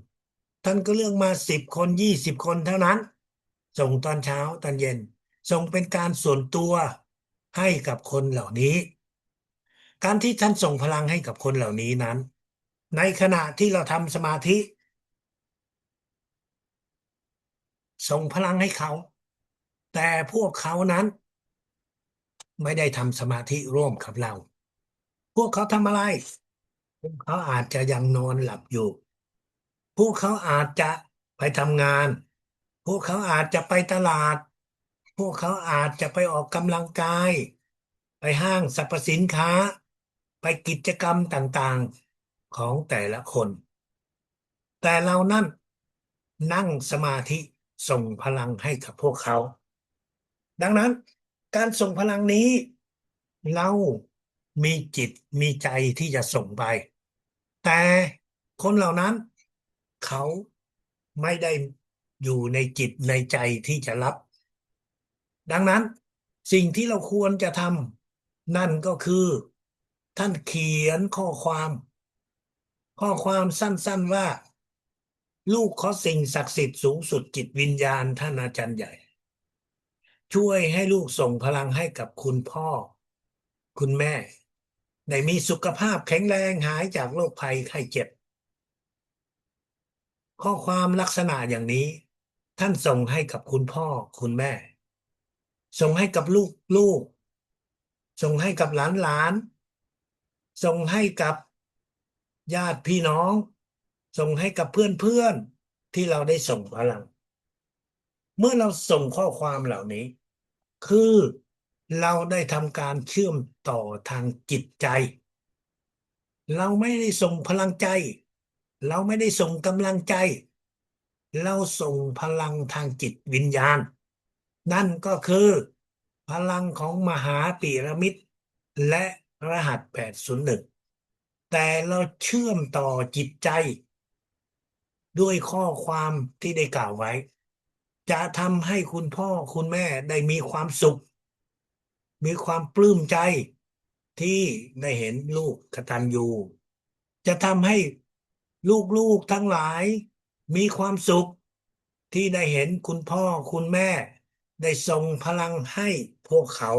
ท่านก็เลือกมา10 คน20 คนเท่านั้นส่งตอนเช้าตอนเย็นส่งเป็นการส่วนตัวให้กับคนเหล่านี้การที่ท่านส่งพลังให้กับคนเหล่านี้นั้นในขณะที่เราทำสมาธิส่งพลังให้เขาแต่พวกเขานั้นไม่ได้ทำสมาธิร่วมกับเราพวกเขาทำอะไร พวกเขาอาจจะยังนอนหลับอยู่พวกเขาอาจจะไปทำงานพวกเขาอาจจะไปตลาดพวกเขาอาจจะไปออกกำลังกายไปห้างสรรพสินค้าไปกิจกรรมต่างๆของแต่ละคนแต่เรานั่งสมาธิส่งพลังให้กับพวกเขาดังนั้นการส่งพลังนี้เรามีจิตมีใจที่จะส่งไป แต่คนเหล่านั้น เขาไม่ได้อยู่ในจิตในใจที่จะรับดังนั้นสิ่งที่เราควรจะทำนั่นก็คือท่านเขียนข้อความสั้นๆว่าลูกขอสิ่งศักดิ์สิทธิ์สูงสุดจิตวิญญาณท่านอาจารย์ใหญ่ช่วยให้ลูกส่งพลังให้กับคุณพ่อคุณแม่ได้มีสุขภาพแข็งแรงหายจากโรคภัยไข้เจ็บข้อความลักษณะอย่างนี้ท่านส่งให้กับคุณพ่อคุณแม่ส่งให้กับลูกส่งให้กับหลานส่งให้กับญาติพี่น้องส่งให้กับเพื่อนที่เราได้ส่งพลังเมื่อเราส่งข้อความเหล่านี้คือเราได้ทำการเชื่อมต่อทางจิตใจเราไม่ได้ส่งพลังใจเราไม่ได้ส่งกำลังใจเราส่งพลังทางจิตวิญญาณนั่นก็คือพลังของมหาปีระมิดและรหัส801แต่เราเชื่อมต่อจิตใจด้วยข้อความที่ได้กล่าวไว้จะทำให้คุณพ่อคุณแม่ได้มีความสุขมีความปลื้มใจที่ได้เห็นลูกกตัญญูจะทำให้ลูกๆทั้งหลายมีความสุขที่ได้เห็นคุณพ่อคุณแม่ได้ส่งพลังให้พวกเขา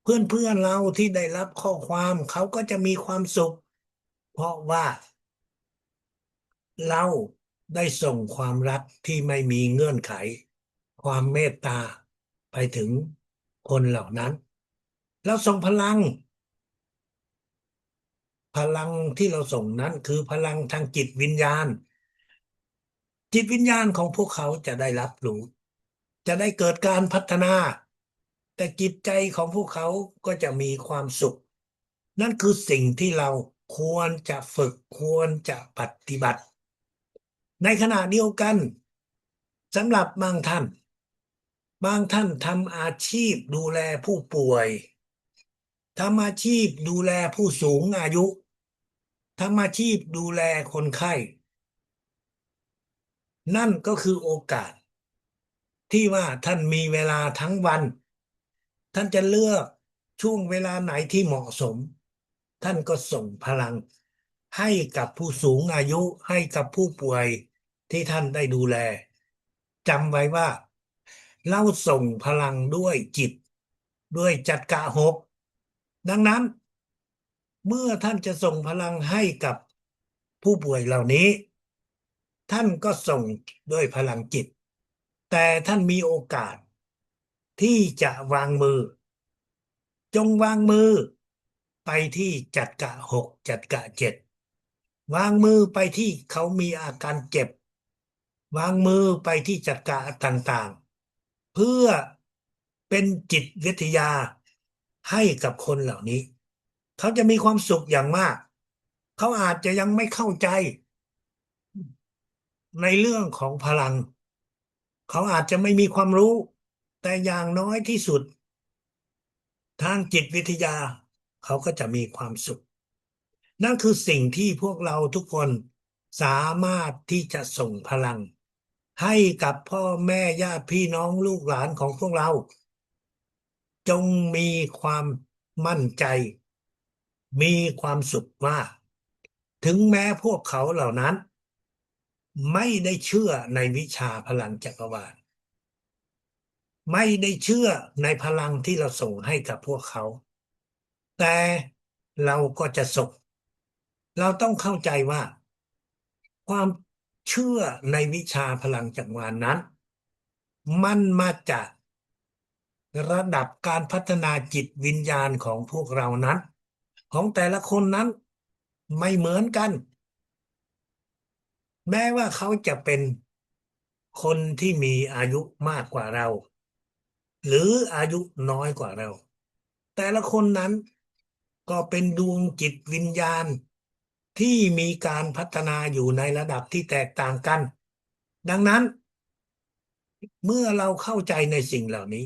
เพื่อนเราที่ได้รับข้อความเขาก็จะมีความสุขเพราะว่าเราได้ส่งความรักที่ไม่มีเงื่อนไขความเมตตาไปถึงคนเหล่านั้นแล้วส่งพลังที่เราส่งนั้นคือพลังทางจิตวิญญาณจิตวิญญาณของพวกเขาจะได้รับรู้จะได้เกิดการพัฒนาแต่จิตใจของพวกเขาก็จะมีความสุขนั่นคือสิ่งที่เราควรจะฝึกควรจะปฏิบัติในขณะเดียวกันสำหรับบางท่านทำอาชีพดูแลผู้ป่วยทำอาชีพดูแลผู้สูงอายุทำอาชีพดูแลคนไข้นั่นก็คือโอกาสที่ว่าท่านมีเวลาทั้งวันท่านจะเลือกช่วงเวลาไหนที่เหมาะสมท่านก็ส่งพลังให้กับผู้สูงอายุให้กับผู้ป่วยที่ท่านได้ดูแลจำไว้ว่าเราส่งพลังด้วยจิตด้วยจักระหกดังนั้นเมื่อท่านจะส่งพลังให้กับผู้ป่วยเหล่านี้ท่านก็ส่งด้วยพลังจิตแต่ท่านมีโอกาสที่จะวางมือจงวางมือไปที่จักระหกจักระเจ็ดวางมือไปที่เขามีอาการเจ็บวางมือไปที่จักระต่างๆเพื่อเป็นจิตวิทยาให้กับคนเหล่านี้เขาจะมีความสุขอย่างมากเขาอาจจะยังไม่เข้าใจในเรื่องของพลังเขาอาจจะไม่มีความรู้แต่อย่างน้อยที่สุดทางจิตวิทยาเขาก็จะมีความสุขนั่นคือสิ่งที่พวกเราทุกคนสามารถที่จะส่งพลังให้กับพ่อแม่ญาติพี่น้องลูกหลานของพวกเราจงมีความมั่นใจมีความสุขว่าถึงแม้พวกเขาเหล่านั้นไม่ได้เชื่อในวิชาพลังจักรวาลไม่ได้เชื่อในพลังที่เราส่งให้กับพวกเขาแต่เราก็จะส่งเราต้องเข้าใจว่าความเชื่อในวิชาพลังจักรวาลนั้นมันมาจากระดับการพัฒนาจิตวิญญาณของพวกเรานั้นของแต่ละคนนั้นไม่เหมือนกันแม้ว่าเขาจะเป็นคนที่มีอายุมากกว่าเราหรืออายุน้อยกว่าเราแต่ละคนนั้นก็เป็นดวงจิตวิญญาณที่มีการพัฒนาอยู่ในระดับที่แตกต่างกันดังนั้นเมื่อเราเข้าใจในสิ่งเหล่านี้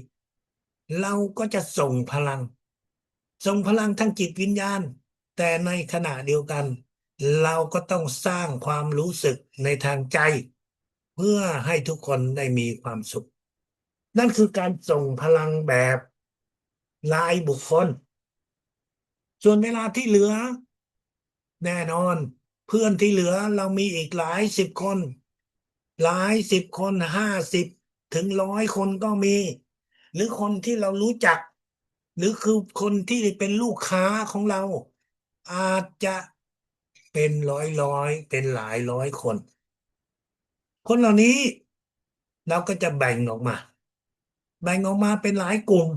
เราก็จะส่งพลังทั้งจิตวิญญาณแต่ในขณะเดียวกัน เราก็ต้องสร้างความรู้สึกในทางใจเพื่อให้ทุกคนได้มีความสุขนั่นคือการส่งพลังแบบรายบุคคลส่วนเวลาที่เหลือแน่นอนเพื่อนที่เหลือเรามีอีกหลายสิบคนหลายสิบคน50 ถึง 100 คนก็มีหรือคนที่เรารู้จักหรือคือคนที่เป็นลูกค้าของเราอาจจะเป็นร้อยเป็นหลายร้อยคนคนเหล่านี้เราก็จะแบ่งออกมาเป็นหลายกลุ่ม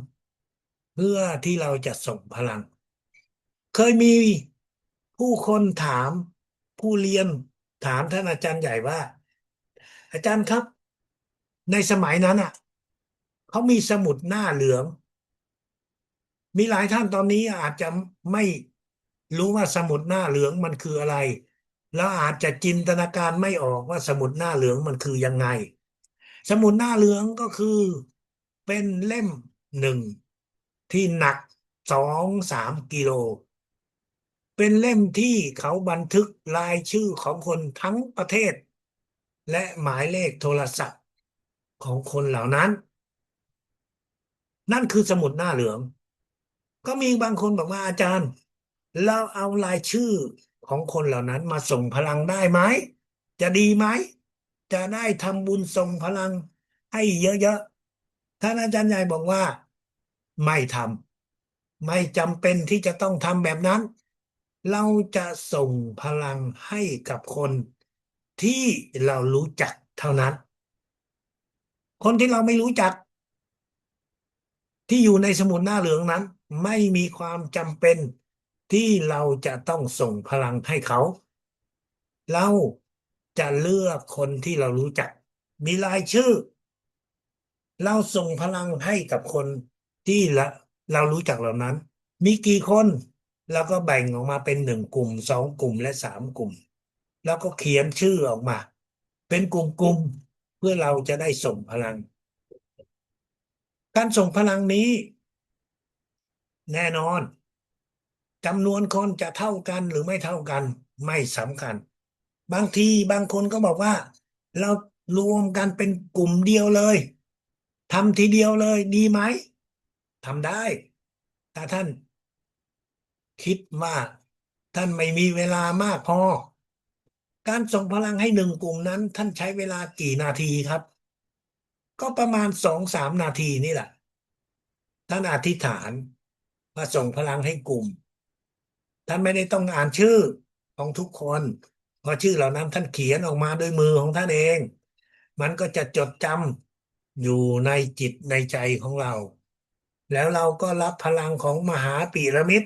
เพื่อที่เราจะส่งพลังเคยมีผู้คนถามผู้เรียนถามท่านอาจารย์ใหญ่ว่าอาจารย์ครับในสมัยนั้นเขามีสมุดหน้าเหลืองมีหลายท่านตอนนี้อาจจะไม่รู้ว่าสมุดหน้าเหลืองมันคืออะไรแล้วอาจจะจินตนาการไม่ออกว่าสมุดหน้าเหลืองมันคือยังไงสมุดหน้าเหลืองก็คือเป็นเล่มหนึ่งที่หนัก2-3 กิโลเป็นเล่มที่เขาบันทึกรายชื่อของคนทั้งประเทศและหมายเลขโทรศัพท์ของคนเหล่านั้นนั่นคือสมุดหน้าเหลือง ก็มีบางคนบอกว่าอาจารย์เราเอารายชื่อของคนเหล่านั้นมาส่งพลังได้ไหมจะดีไหมจะได้ทำบุญส่งพลังให้เยอะๆท่านอาจารย์ใหญ่บอกว่าไม่ทไม่จำเป็นที่จะต้องทำแบบนั้นเราจะส่งพลังให้กับคนที่เรารู้จักเท่านั้นคนที่เราไม่รู้จัก ที่อยู่ในสมุดหน้าเหลืองนั้นไม่มีความจำเป็นที่เราจะต้องส่งพลังให้เขาเราจะเลือกคนที่เรารู้จักมีรายชื่อเราส่งพลังให้กับคนที่เรารู้จักเหล่านั้นมีกี่คนแล้วก็แบ่งออกมาเป็น1 กลุ่ม2 กลุ่มและ3 กลุ่มแล้วก็เขียนชื่อออกมาเป็นกลุ่มๆเพื่อเราจะได้ส่งพลังการส่งพลังนี้แน่นอน จำนวนคนจะเท่ากันหรือไม่เท่ากันไม่สำคัญบางทีบางคนก็บอกว่าเรารวมกันเป็นกลุ่มเดียวเลยทำทีเดียวเลยดีไหมทำได้ถ้าท่านคิดว่าท่านไม่มีเวลามากพอการส่งพลังให้1 กลุ่มนั้นท่านใช้เวลากี่นาทีครับก็ประมาณ2-3 นาทีนี่แหละท่านอธิษฐานมาส่งพลังให้กลุ่ม ท่านไม่ได้ต้องอ่านชื่อของทุกคนเพราะชื่อเหล่านั้นท่านเขียนออกมาด้วยมือของท่านเองมันก็จะจดจำอยู่ในจิตในใจของเราแล้วเราก็รับพลังของมหาปีระมิด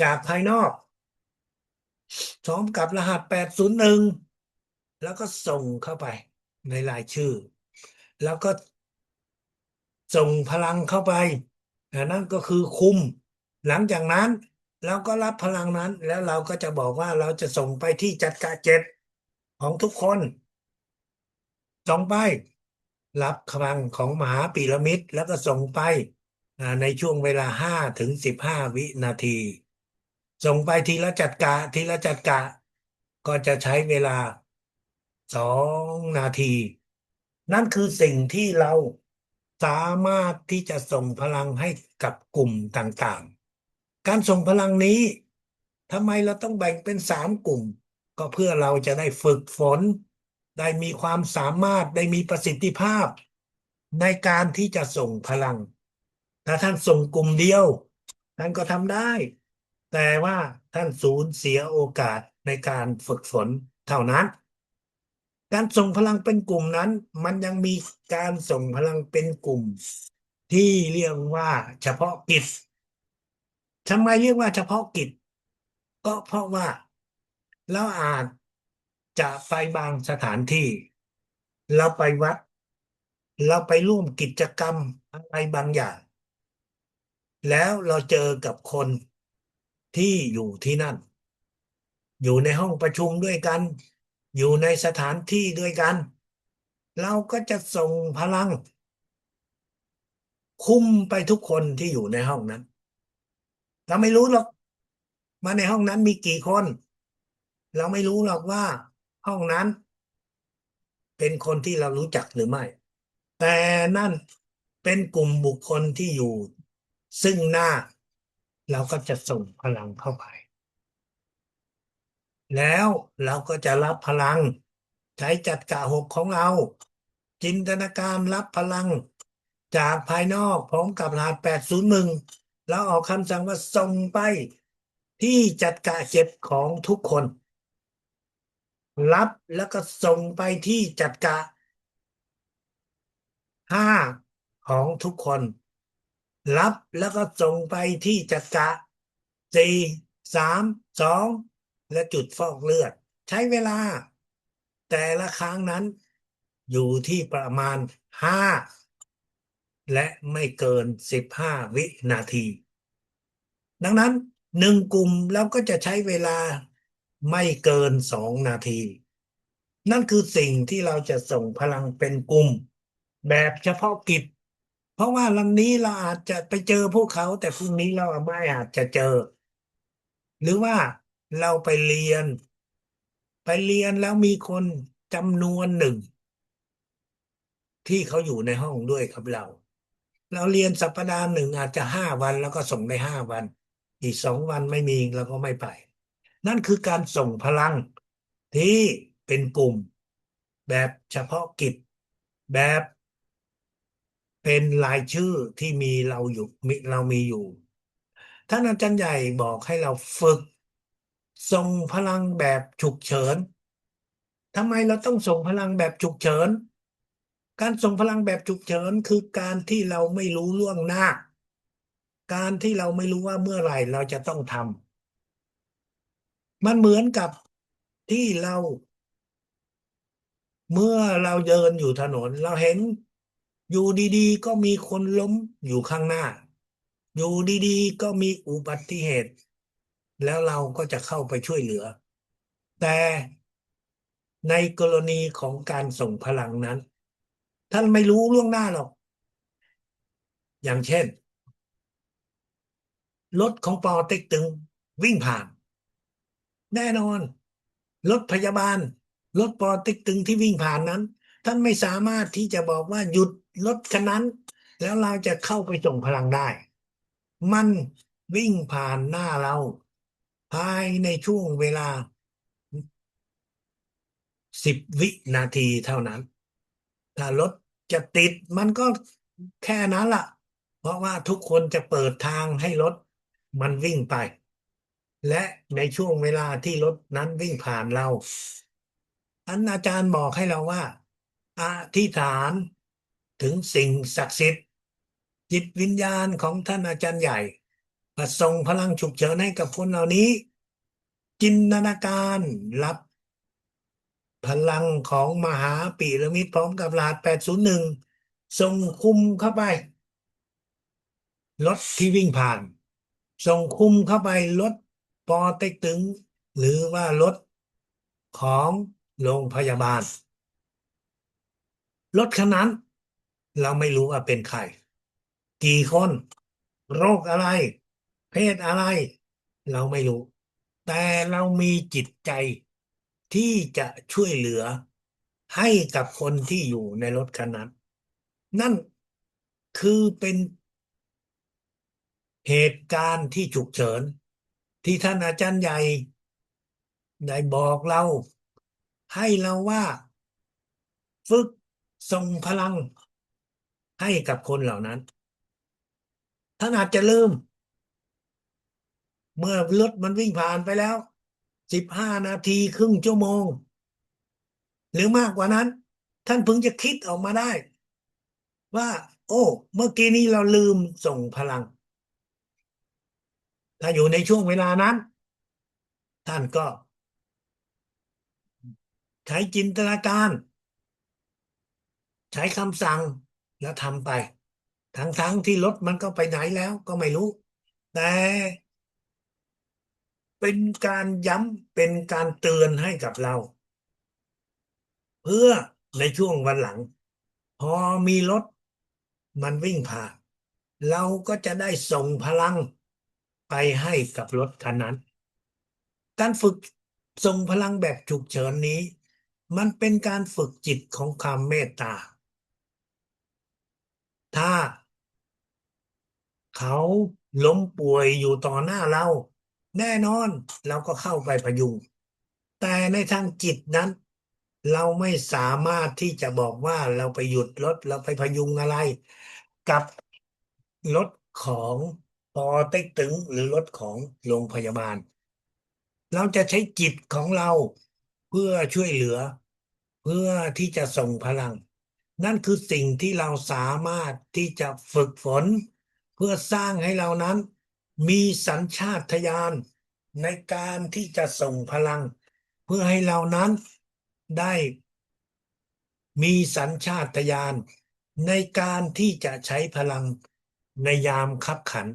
จากภายนอกพร้อมกับรหัส801แล้วก็ส่งเข้าไปในรายชื่อแล้วก็ส่งพลังเข้าไปนั่นก็คือคุมหลังจากนั้นเราก็รับพลังนั้นแล้วเราก็จะบอกว่าเราจะส่งไปที่จักระเจ็ดของทุกคนส่งไปรับพลังของมหาพีระมิดแล้วก็ส่งไปในช่วงเวลา5 ถึง 15 วินาทีส่งไปทีละจักระทีละจักระก็จะใช้เวลา2 นาทีนั่นคือสิ่งที่เราสามารถที่จะส่งพลังให้กับกลุ่มต่างๆการส่งพลังนี้ทำไมเราต้องแบ่งเป็น3 กลุ่มก็เพื่อเราจะได้ฝึกฝนได้มีความสามารถได้มีประสิทธิภาพในการที่จะส่งพลังถ้าท่านส่งกลุ่มเดียวท่านก็ทำได้แต่ว่าท่านสูญเสียโอกาสในการฝึกฝนเท่านั้น การส่งพลังเป็นกลุ่มนั้นมันยังมีการส่งพลังเป็นกลุ่มที่เรียกว่าเฉพาะกิจทำไมเรียกว่าเฉพาะกิจก็เพราะว่าเราอาจจะไปบางสถานที่เราไปวัดเราไปร่วมกิจกรรมอะไรบางอย่างแล้วเราเจอกับคนที่อยู่ที่นั่นอยู่ในห้องประชุมด้วยกันอยู่ในสถานที่ด้วยกันเราก็จะส่งพลัง คุมไปทุกคนที่อยู่ในห้องนั้นเราไม่รู้หรอกว่าในห้องนั้นมีกี่คน เราไม่รู้หรอกว่าห้องนั้นเป็นคนที่เรารู้จักหรือไม่แต่นั่นเป็นกลุ่มบุคคลที่อยู่ซึ่งหน้าเราก็จะส่งพลังเข้าไปแล้วเราก็จะรับพลังใช้จัดกะหกของเราจินตนาการรับพลังจากภายนอกพร้อมกับรหัส801แล้วออกคำสั่งว่าส่งไปที่จัดกะเจ็บของทุกคนรับแล้วก็ส่งไปที่จัดกะห้าของทุกคนรับแล้วก็ส่งไปที่จัดกะสี่3 2และจุดฟอกเลือดใช้เวลาแต่ละครั้งนั้นอยู่ที่ประมาณห้าและไม่เกิน15 วินาทีดังนั้น1 กลุ่มเราก็จะใช้เวลาไม่เกิน2 นาทีนั่นคือสิ่งที่เราจะส่งพลังเป็นกลุ่มแบบเฉพาะกิจเพราะว่าวันนี้เราอาจจะไปเจอพวกเขาแต่พรุ่งนี้เราไม่อาจจะเจอหรือว่าเราไปเรียนแล้วมีคนจำนวนหนึ่งที่เขาอยู่ในห้องด้วยกับเราเรียนสัปดาห์หนึ่งอาจจะ5 วันแล้วก็ส่งได้5 วันอีก2 วันไม่มีเราก็ไม่ไปนั่นคือการส่งพลังที่เป็นกลุ่มแบบเฉพาะกิจแบบเป็นรายชื่อที่เรามีอยู่ท่านอาจารย์ใหญ่บอกให้เราฝึกส่งพลังแบบฉุกเฉินทำไมเราต้องส่งพลังแบบฉุกเฉินการส่งพลังแบบฉุกเฉินคือการที่เราไม่รู้ล่วงหน้าการที่เราไม่รู้ว่าเมื่อไหร่เราจะต้องทำมันเหมือนกับที่เมื่อเราเดินอยู่ถนนเราเห็นอยู่ดีๆก็มีคนล้มอยู่ข้างหน้าอยู่ดีๆก็มีอุบัติเหตุแล้วเราก็จะเข้าไปช่วยเหลือแต่ในกรณีของการส่งพลังนั้นท่านไม่รู้ล่วงหน้าหรอกอย่างเช่นรถของปอเต็กตึงวิ่งผ่านแน่นอนรถพยาบาลรถปอเต็กตึงที่วิ่งผ่านนั้นท่านไม่สามารถที่จะบอกว่าหยุดรถคันนั้นแล้วเราจะเข้าไปส่งพลังได้มันวิ่งผ่านหน้าเราภายในช่วงเวลา10 วินาทีเท่านั้นถ้ารถจะติดมันก็แค่นั้นล่ะเพราะว่าทุกคนจะเปิดทางให้รถมันวิ่งไปและในช่วงเวลาที่รถนั้นวิ่งผ่านเราอาจารย์บอกให้เราว่าอธิษฐานถึงสิ่งศักดิ์สิทธิ์จิตวิญญาณของท่านอาจารย์ใหญ่ประส่งพลังฉุกเฉินให้กับคนเหล่านี้จินตนาการรับพลังของมหาปีระมิดพร้อมกับรหัส801ส่งคุมเข้าไปรถที่วิ่งผ่านส่งคุมเข้าไปรถปอเต็กตึงหรือว่ารถของโรงพยาบาลรถคันนั้นเราไม่รู้ว่าเป็นใครกี่คนโรคอะไรเพศอะไรเราไม่รู้แต่เรามีจิตใจที่จะช่วยเหลือให้กับคนที่อยู่ในรถคันนั้นนั่นคือเป็นเหตุการณ์ที่ฉุกเฉินที่ท่านอาจารย์ใหญ่ได้บอกเราให้เราว่าฝึกส่งพลังให้กับคนเหล่านั้นท่านอาจจะลืม เมื่อรถมันวิ่งผ่านไปแล้ว15 นาทีครึ่งชั่วโมงหรือมากกว่านั้นท่านเพิ่งจะคิดออกมาได้ว่าโอ้เมื่อกี้นี้เราลืมส่งพลังถ้าอยู่ในช่วงเวลานั้นท่านก็ใช้จินตนาการใช้คำสั่งแล้วทำไปทั้งที่รถมันก็ไปไหนแล้วก็ไม่รู้แต่เป็นการย้ำเป็นการเตือนให้กับเราเพื่อในช่วงวันหลัง พอมีรถมันวิ่งผ่านเราก็จะได้ส่งพลังไปให้กับรถคันนั้นการฝึก ส่งพลังแบบฉุกเฉินนี้มันเป็นการฝึกจิตของความเมตตาถ้าเขาล้มป่วยอยู่ต่อหน้าเราแน่นอนเราก็เข้าไปพยุงแต่ในทางจิตนั้นเราไม่สามารถที่จะบอกว่าเราไปหยุดรถเราไปพยุงอะไรกับรถของปอเต็กตึงหรือรถของโรงพยาบาล เราจะใช้จิตของเราเพื่อช่วยเหลือเพื่อที่จะส่งพลังนั่นคือสิ่งที่เราสามารถที่จะฝึกฝนเพื่อสร้างให้เรานั้นมีสัญชาตญาณในการที่จะส่งพลังเพื่อให้เรานั้นได้มีสัญชาตญาณในการที่จะใช้พลังในยามคับขัน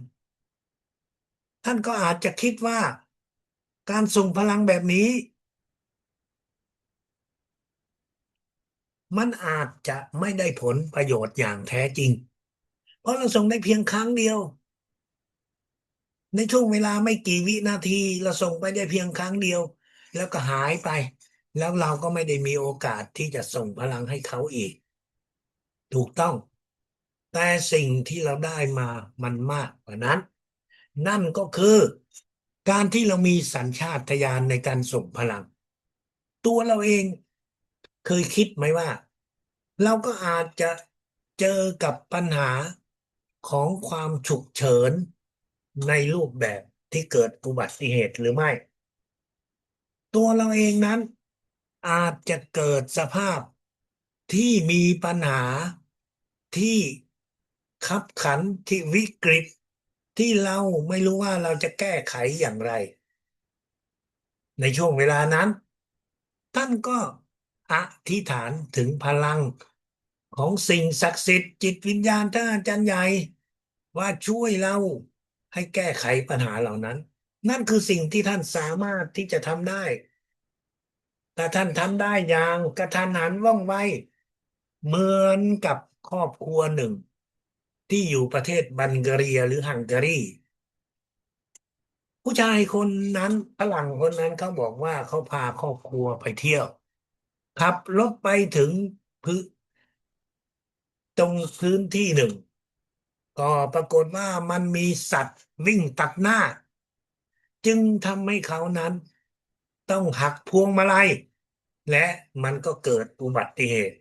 ท่านก็อาจจะคิดว่าการส่งพลังแบบนี้ มันอาจจะไม่ได้ผลประโยชน์อย่างแท้จริง เพราะเราส่งได้เพียงครั้งเดียวในช่วงเวลาไม่กี่วินาทีเราส่งไปได้เพียงครั้งเดียวแล้วก็หายไปแล้วเราก็ไม่ได้มีโอกาสที่จะส่งพลังให้เขาอีกถูกต้องแต่สิ่งที่เราได้มามันมากกว่านั้นนั่นก็คือการที่เรามีสัญชาตญาณในการส่งพลังตัวเราเองเคยคิดไหมว่าเราก็อาจจะเจอกับปัญหาของความฉุกเฉินในรูปแบบที่เกิดอุบัติเหตุหรือไม่ตัวเราเองนั้นอาจจะเกิดสภาพที่มีปัญหาที่คับขันที่วิกฤตที่เราไม่รู้ว่าเราจะแก้ไขอย่างไรในช่วงเวลานั้นท่านก็อธิษฐานถึงพลังของสิ่งศักดิ์สิทธิ์จิตวิญญาณท่านอาจารย์ใหญ่ว่าช่วยเราให้แก้ไขปัญหาเหล่านั้นนั่นคือสิ่งที่ท่านสามารถที่จะทำได้แต่ท่านทำได้อย่างกระทันหันว่องไวเหมือนกับครอบครัวหนึ่งที่อยู่ประเทศบัลแกเรียหรือฮังการีผู้ชายคนนั้นฝรั่งคนนั้นเขาบอกว่าเขาพาครอบครัวไปเที่ยวขับรถไปถึงพื้นตรงพื้นที่หนึ่งก็ปรากฏว่ามันมีสัตว์วิ่งตัดหน้าจึงทำให้เขานั้นต้องหักพวงมาลัยและมันก็เกิดอุบัติเหตุ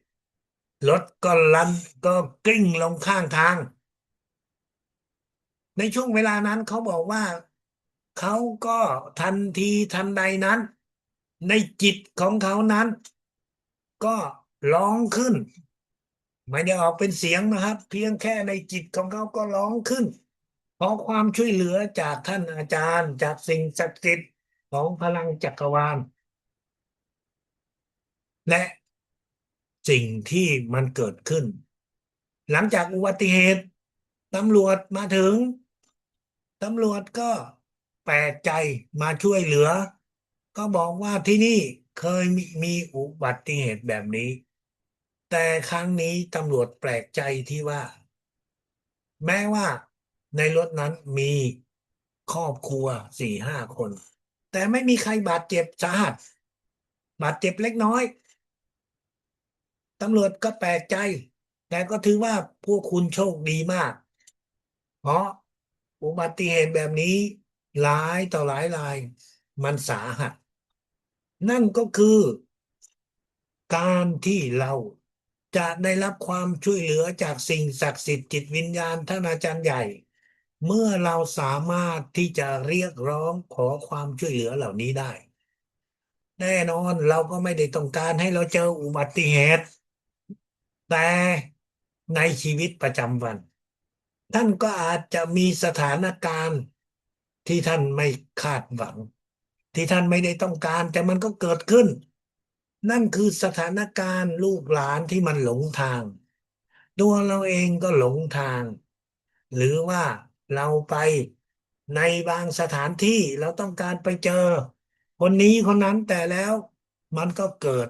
รถก็ลันก็กลิ้งลงข้างทางในช่วงเวลานั้นเขาบอกว่าเขาก็ทันทีทันใดนั้นในจิตของเขานั้นก็ร้องขึ้นไม่ได้ออกเป็นเสียงนะครับเพียงแค่ในจิตของเขาก็ร้องขึ้นขอความช่วยเหลือจากท่านอาจารย์จากสิ่งศักดิ์สิทธิ์ของพลังจักรวาลและสิ่งที่มันเกิดขึ้นหลังจากอุบัติเหตุตำรวจมาถึงตำรวจก็แปลกใจมาช่วยเหลือก็บอกว่าที่นี่เคยมีอุบัติเหตุแบบนี้แต่ครั้งนี้ตำรวจแปลกใจที่ว่าแม้ว่าในรถนั้นมีครอบครัว4-5 คนแต่ไม่มีใครบาดเจ็บสาหัสบาดเจ็บเล็กน้อย ตำรวจก็แปลกใจแต่ก็ถือว่าพวกคุณโชคดีมากเพราะอุบัติเหตุแบบนี้หลายต่อหลายรายมันสาหัสนั่นก็คือการที่เราจะได้รับความช่วยเหลือจากสิ่งศักดิ์สิทธิ์จิตวิญญาณท่านอาจารย์ใหญ่เมื่อเราสามารถที่จะเรียกร้องขอความช่วยเหลือเหล่านี้ได้แน่นอนเราก็ไม่ได้ต้องการให้เราเจออุบัติเหตุ แต่ในชีวิตประจำวันท่านก็อาจจะมีสถานการณ์ที่ท่านไม่คาดหวังที่ท่านไม่ได้ต้องการแต่มันก็เกิดขึ้นนั่นคือสถานการณ์ลูกหลานที่มันหลงทางตัวเราเองก็หลงทางหรือว่าเราไปในบางสถานที่เราต้องการไปเจอคนนี้คนนั้นแต่แล้วมันก็เกิด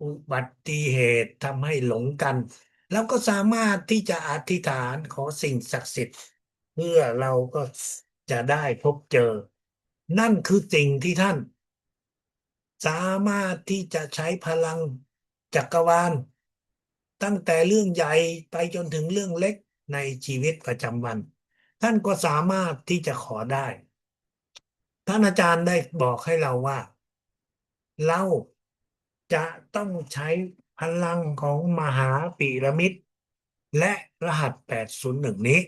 อุบัติเหตุทำให้หลงกันแล้วก็สามารถที่จะอธิษฐานขอสิ่งศักดิ์สิทธิ์เพื่อเราก็จะได้พบเจอนั่นคือสิ่งที่ท่าน สามารถที่จะใช้พลังจักรวาลตั้งแต่เรื่องใหญ่ไปจนถึงเรื่องเล็กในชีวิตประจำวันท่านก็สามารถที่จะขอได้ท่านอาจารย์ได้บอกให้เราว่าเราจะต้องใช้พลังของมหาพีระมิดและรหัส801นี้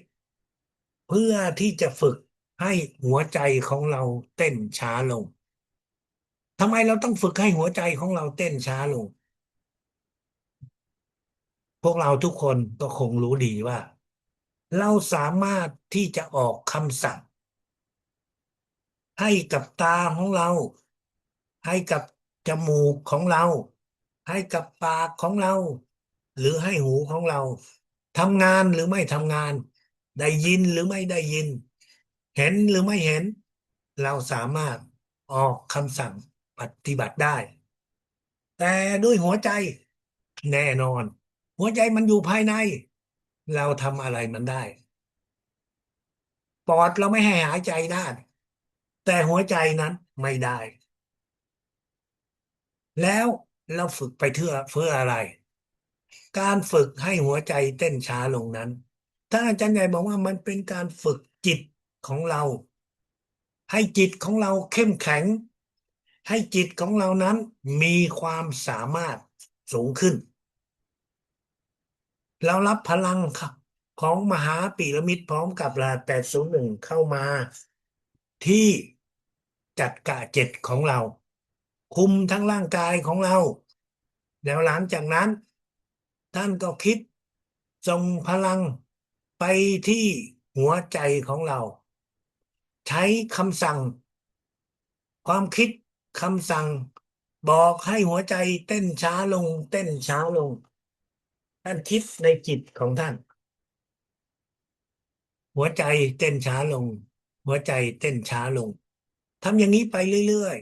เพื่อที่จะฝึกให้หัวใจของเราเต้นช้าลงทำไมเราต้องฝึกให้หัวใจของเราเต้นช้าลง พวกเราทุกคนก็คงรู้ดีว่าเราสามารถที่จะออกคำสั่งให้กับตาของเราให้กับจมูกของเราให้กับปากของเราหรือให้หูของเราทำงานหรือไม่ทำงานได้ยินหรือไม่ได้ยินเห็นหรือไม่เห็นเราสามารถออกคำสั่งปฏิบัติได้แต่ด้วยหัวใจแน่นอนหัวใจมันอยู่ภายในเราทำอะไรมันได้ ปอดเราไม่ให้หายใจได้แต่หัวใจนั้นไม่ได้แล้วเราฝึกไปเพื่ออะไรการฝึกให้หัวใจเต้นช้าลงนั้นท่านอาจารย์ใหญ่บอกว่ามันเป็นการฝึกจิตของเราให้จิตของเราเข้มแข็งให้จิตของเรานั้นมีความสามารถสูงขึ้นเรารับพลังของมหาพีระมิดพร้อมกับรหัส801เข้ามาที่จัดกะเจ็ดของเรา คุมทั้งร่างกายของเราแล้วหลังจากนั้นท่านก็คิดส่งพลังไปที่หัวใจของเราใช้คำสั่งความคิดคำสั่งบอกให้หัวใจเต้นช้าลงเต้นช้าลงท่านคิดในจิตของท่านหัวใจเต้นช้าลงหัวใจเต้นช้าลงทำอย่างนี้ไปเรื่อย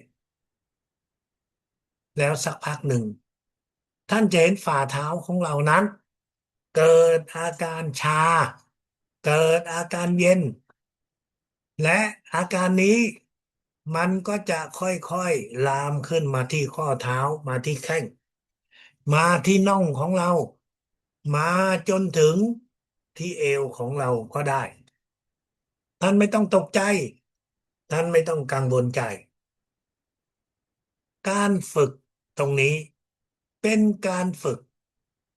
ๆแล้วสักพักหนึ่ง ท่านจะเห็นฝ่าเท้าของเรานั้นเกิดอาการชาเกิดอาการเย็นและอาการนี้มันก็จะค่อยๆลามขึ้นมาที่ข้อเท้ามาที่แข้งมาที่น่องของเรามาจนถึงที่เอวของเราก็ได้ท่านไม่ต้องตกใจท่านไม่ต้องกังวลใจการฝึกตรงนี้เป็นการฝึก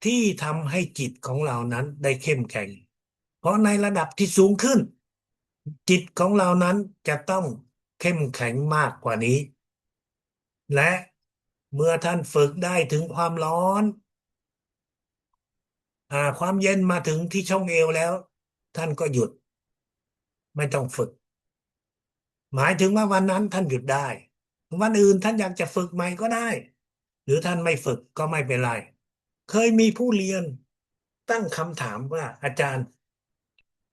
ที่ทำให้จิตของเรานั้นได้เข้มแข็ง เพราะในระดับที่สูงขึ้นจิตของเรานั้นจะต้องเข้มแข็งมากกว่านี้และเมื่อท่านฝึกได้ถึงความร้อนความเย็นมาถึงที่ช่องเอวแล้วท่านก็หยุดไม่ต้องฝึกหมายถึงว่าวันนั้นท่านหยุดได้วันอื่นท่านอยากจะฝึกใหม่ก็ได้หรือท่านไม่ฝึกก็ไม่เป็นไรเคยมีผู้เรียนตั้งคำถามว่าอาจารย์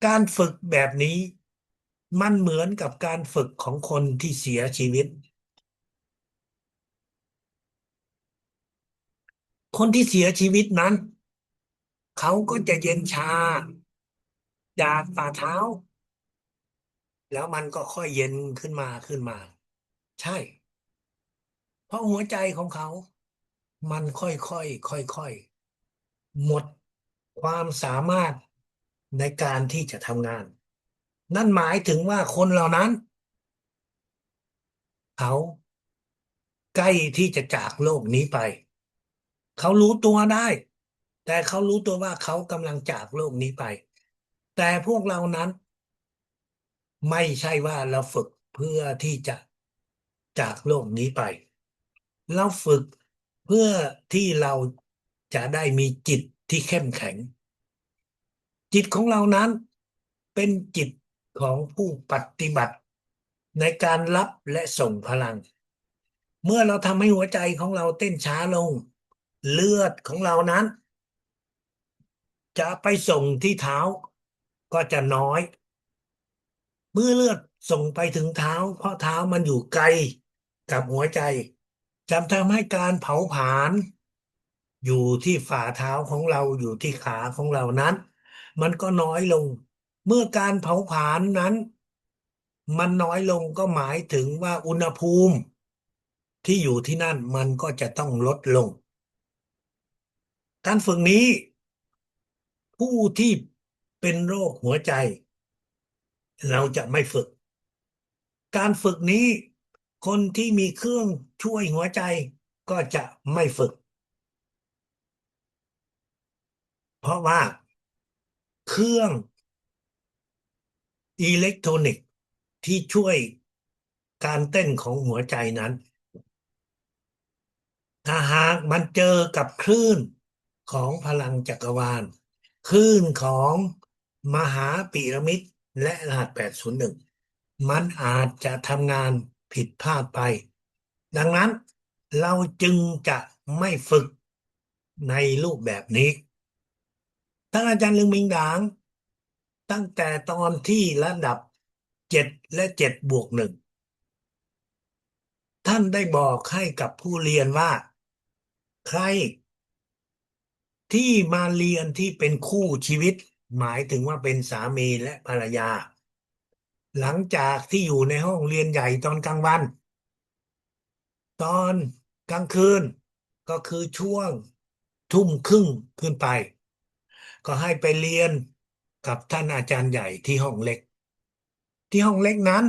การฝึกแบบนี้มันเหมือนกับการฝึกของคนที่เสียชีวิต คนที่เสียชีวิตนั้นเขาก็จะเย็นชาจากฝ่าเท้าแล้วมันก็ค่อยเย็นขึ้นมาใช่เพราะหัวใจของเขามันค่อยหมดความสามารถในการที่จะทำงานนั่นหมายถึงว่าคนเหล่านั้นเขาใกล้ที่จะจากโลกนี้ไปเขารู้ตัวได้แต่เขารู้ตัวว่าเขากำลังจากโลกนี้ไปแต่พวกเรานั้น ไม่ใช่ว่าเราฝึกเพื่อที่จะจากโลกนี้ไปเราฝึกเพื่อที่เราจะได้มีจิตที่เข้มแข็งจิตของเรานั้นเป็นจิตของผู้ปฏิบัติในการรับและส่งพลังเมื่อเราทำให้หัวใจของเราเต้นช้าลงเลือดของเรานั้นจะไปส่งที่เท้าก็จะน้อย เมื่อเลือดส่งไปถึงเท้าเพราะเท้ามันอยู่ไกลกับหัวใจจำทำให้การเผาผลาญอยู่ที่ฝ่าเท้าของเราอยู่ที่ขาของเรานั้นมันก็น้อยลงเมื่อการเผาผลาญนั้นมันน้อยลงก็หมายถึงว่าอุณหภูมิ ที่อยู่ที่นั่นมันก็จะต้องลดลงการฝึกนี้ผู้ที่เป็นโรคหัวใจเราจะไม่ฝึกการฝึกนี้คนที่มีเครื่องช่วยหัวใจก็จะไม่ฝึกเพราะว่าเครื่องอิเล็กทรอนิกส์ที่ช่วยการเต้นของหัวใจนั้นถ้าหากมันเจอกับคลื่นของพลังจักรวาลคลื่นของมหาพีระมิดและรหัส801มันอาจจะทำงานผิดพลาดไปดังนั้นเราจึงจะไม่ฝึกในรูปแบบนี้ท่านอาจารย์ลึงมิงหดางตั้งแต่ตอนที่ระดับ7 และ 7+1ท่านได้บอกให้กับผู้เรียนว่าใครที่มาเรียนที่เป็นคู่ชีวิตหมายถึงว่าเป็นสามีและภรรยาหลังจากที่อยู่ในห้องเรียนใหญ่ตอนกลางวันตอนกลางคืนก็คือช่วงทุ่มครึ่งขึ้นไปก็ให้ไปเรียนกับท่านอาจารย์ใหญ่ที่ห้องเล็กที่ห้องเล็กนั้น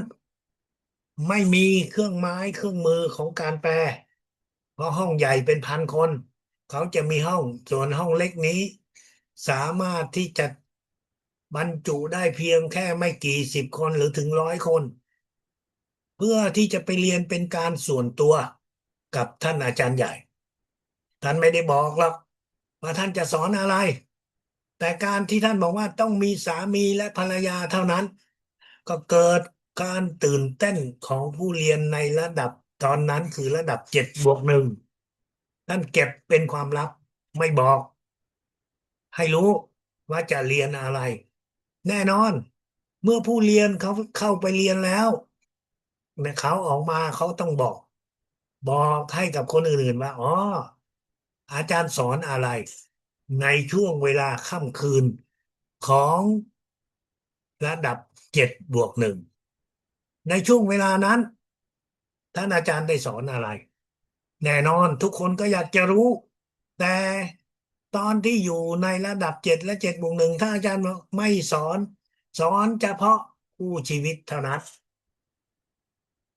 ไม่มีเครื่องไม้เครื่องมือของการแปลเพราะห้องใหญ่เป็น1,000 คนเขาจะมีห้องส่วนห้องเล็กนี้สามารถที่จะบรรจุได้เพียงแค่ไม่กี่10 คนหรือถึง100 คนเพื่อที่จะไปเรียนเป็นการส่วนตัวกับท่านอาจารย์ใหญ่ท่านไม่ได้บอกหรอกว่าท่านจะสอนอะไรแต่การที่ท่านบอกว่าต้องมีสามีและภรรยาเท่านั้นก็เกิดการตื่นเต้นของผู้เรียนในระดับตอนนั้นคือระดับ7+1ท่านเก็บเป็นความลับไม่บอกให้รู้ว่าจะเรียนอะไรแน่นอนเมื่อผู้เรียนเขาเข้าไปเรียนแล้วเนี่ยเขาออกมาเขาต้องบอกให้กับคนอื่นๆว่าอ๋ออาจารย์สอนอะไรในช่วงเวลาค่ำคืนของระดับ7+1ในช่วงเวลานั้นท่านอาจารย์ได้สอนอะไรแน่นอนทุกคนก็อยากจะรู้แต่ตอนที่อยู่ในระดับ7 และ 7+1ถ้าอาจารย์บอกไม่สอนสอนเฉพาะผู้ชีวิตเท่านั้น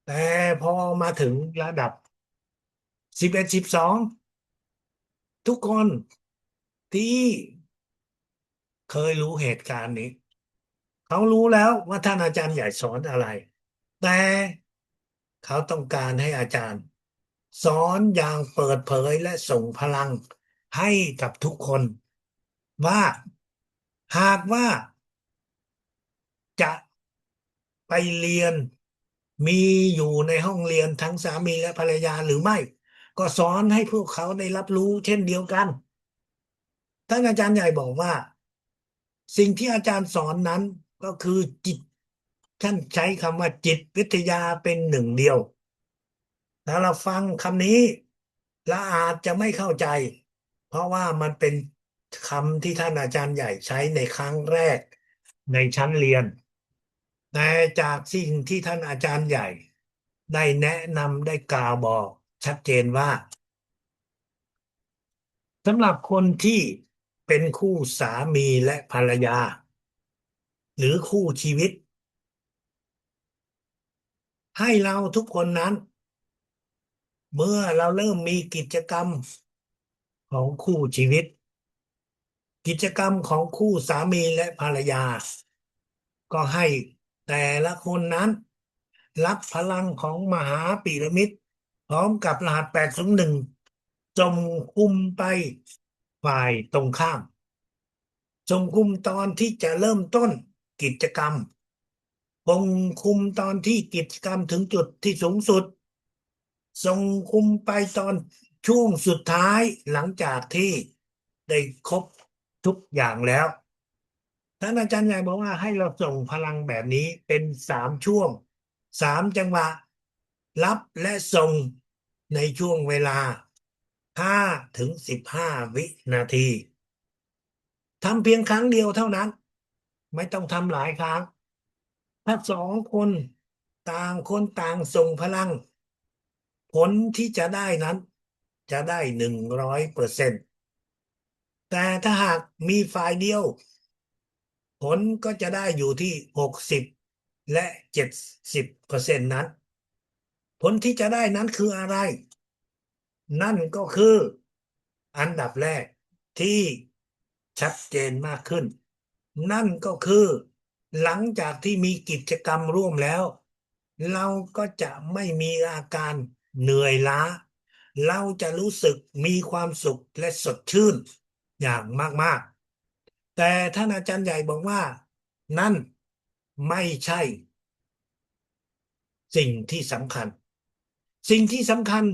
แต่พอมาถึงระดับ11 12ทุกคนที่เคยรู้เหตุการณ์นี้เขารู้แล้วว่าท่านอาจารย์ใหญ่สอนอะไรแต่เขาต้องการให้อาจารย์สอนอย่างเปิดเผยและส่งพลังให้กับทุกคนว่าหากว่าจะไปเรียนมีอยู่ในห้องเรียนทั้งสามีและภรรยาหรือไม่ก็สอนให้พวกเขาได้รับรู้เช่นเดียวกันท่านอาจารย์ใหญ่บอกว่าสิ่งที่อาจารย์สอนนั้นก็คือจิตท่านใช้คำว่าจิตวิทยาเป็นหนึ่งเดียวถ้าเราฟังคำนี้เราอาจจะไม่เข้าใจเพราะว่ามันเป็นคำที่ท่านอาจารย์ใหญ่ใช้ในครั้งแรกในชั้นเรียนแต่จากสิ่งที่ท่านอาจารย์ใหญ่ได้แนะนำได้กล่าวบอกชัดเจนว่าสำหรับคนที่เป็นคู่สามีและภรรยาหรือคู่ชีวิตให้เราทุกคนนั้นเมื่อเราเริ่มมีกิจกรรมของคู่ชีวิตกิจกรรมของคู่สามีและภรรยาก็ให้แต่ละคนนั้นรับพลังของมหาพีระมิดพร้อมกับรหัส801จงคุมไปฝ่ายตรงข้ามจงคุมตอนที่จะเริ่มต้นกิจกรรมคงคุมตอนที่กิจกรรมถึงจุดที่สูงสุดทรงคุมไปตอนช่วงสุดท้ายหลังจากที่ได้ครบทุกอย่างแล้วท่านอาจารย์ใหญ่บอกว่าให้เราส่งพลังแบบนี้เป็น3 ช่วง3 จังหวะรับและส่งในช่วงเวลา5 ถึง 15 วินาทีทำเพียงครั้งเดียวเท่านั้นไม่ต้องทำหลายครั้งถ้า2 คนต่างคนต่างส่งพลัง ลที่จะได้นั้นจะได้100%แต่ถ้าหากมีฝ่ายเดียวผลก็จะได้อยู่ที่60และ70%นั้นผลที่จะได้นั้นคืออะไร นั่นก็คืออันดับแรกที่ชัดเจนมากขึ้นนั่นก็คือหลังจากที่มีกิจกรรมร่วมแล้วเราก็จะไม่มีอาการเหนื่อยล้าเราจะรู้สึกมีความสุขและสดชื่นอย่างมากๆแต่ท่านอาจารย์ใหญ่บอกว่านั่นไม่ใช่สิ่งที่สำคัญ สิ่งที่สำคัญ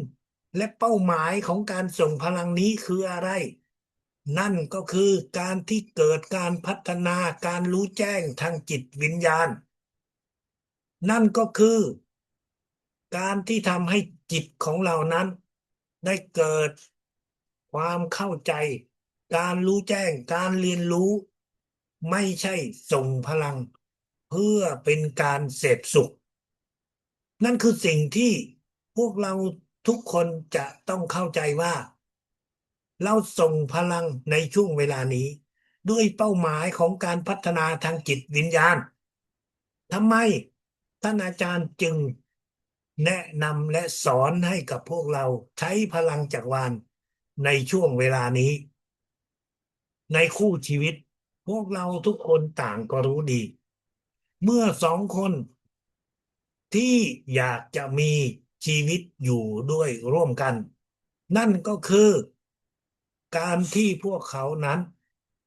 และเป้าหมายของการส่งพลังนี้คืออะไร นั่นก็คือการที่เกิดการพัฒนาการรู้แจ้งทางจิตวิญญาณ นั่นก็คือการที่ทำให้จิตของเรานั้นได้เกิดความเข้าใจ การรู้แจ้ง การเรียนรู้ ไม่ใช่ส่งพลังเพื่อเป็นการเสพสุข นั่นคือสิ่งที่พวกเราทุกคนจะต้องเข้าใจว่าเราส่งพลังในช่วงเวลานี้ด้วยเป้าหมายของการพัฒนาทางจิตวิญญาณทำไมท่านอาจารย์จึงแนะนำและสอนให้กับพวกเราใช้พลังจักรวาลในช่วงเวลานี้ในคู่ชีวิตพวกเราทุกคนต่างก็รู้ดีเมื่อสองคนที่อยากจะมีชีวิตอยู่ด้วยร่วมกันนั่นก็คือการที่พวกเขานั้น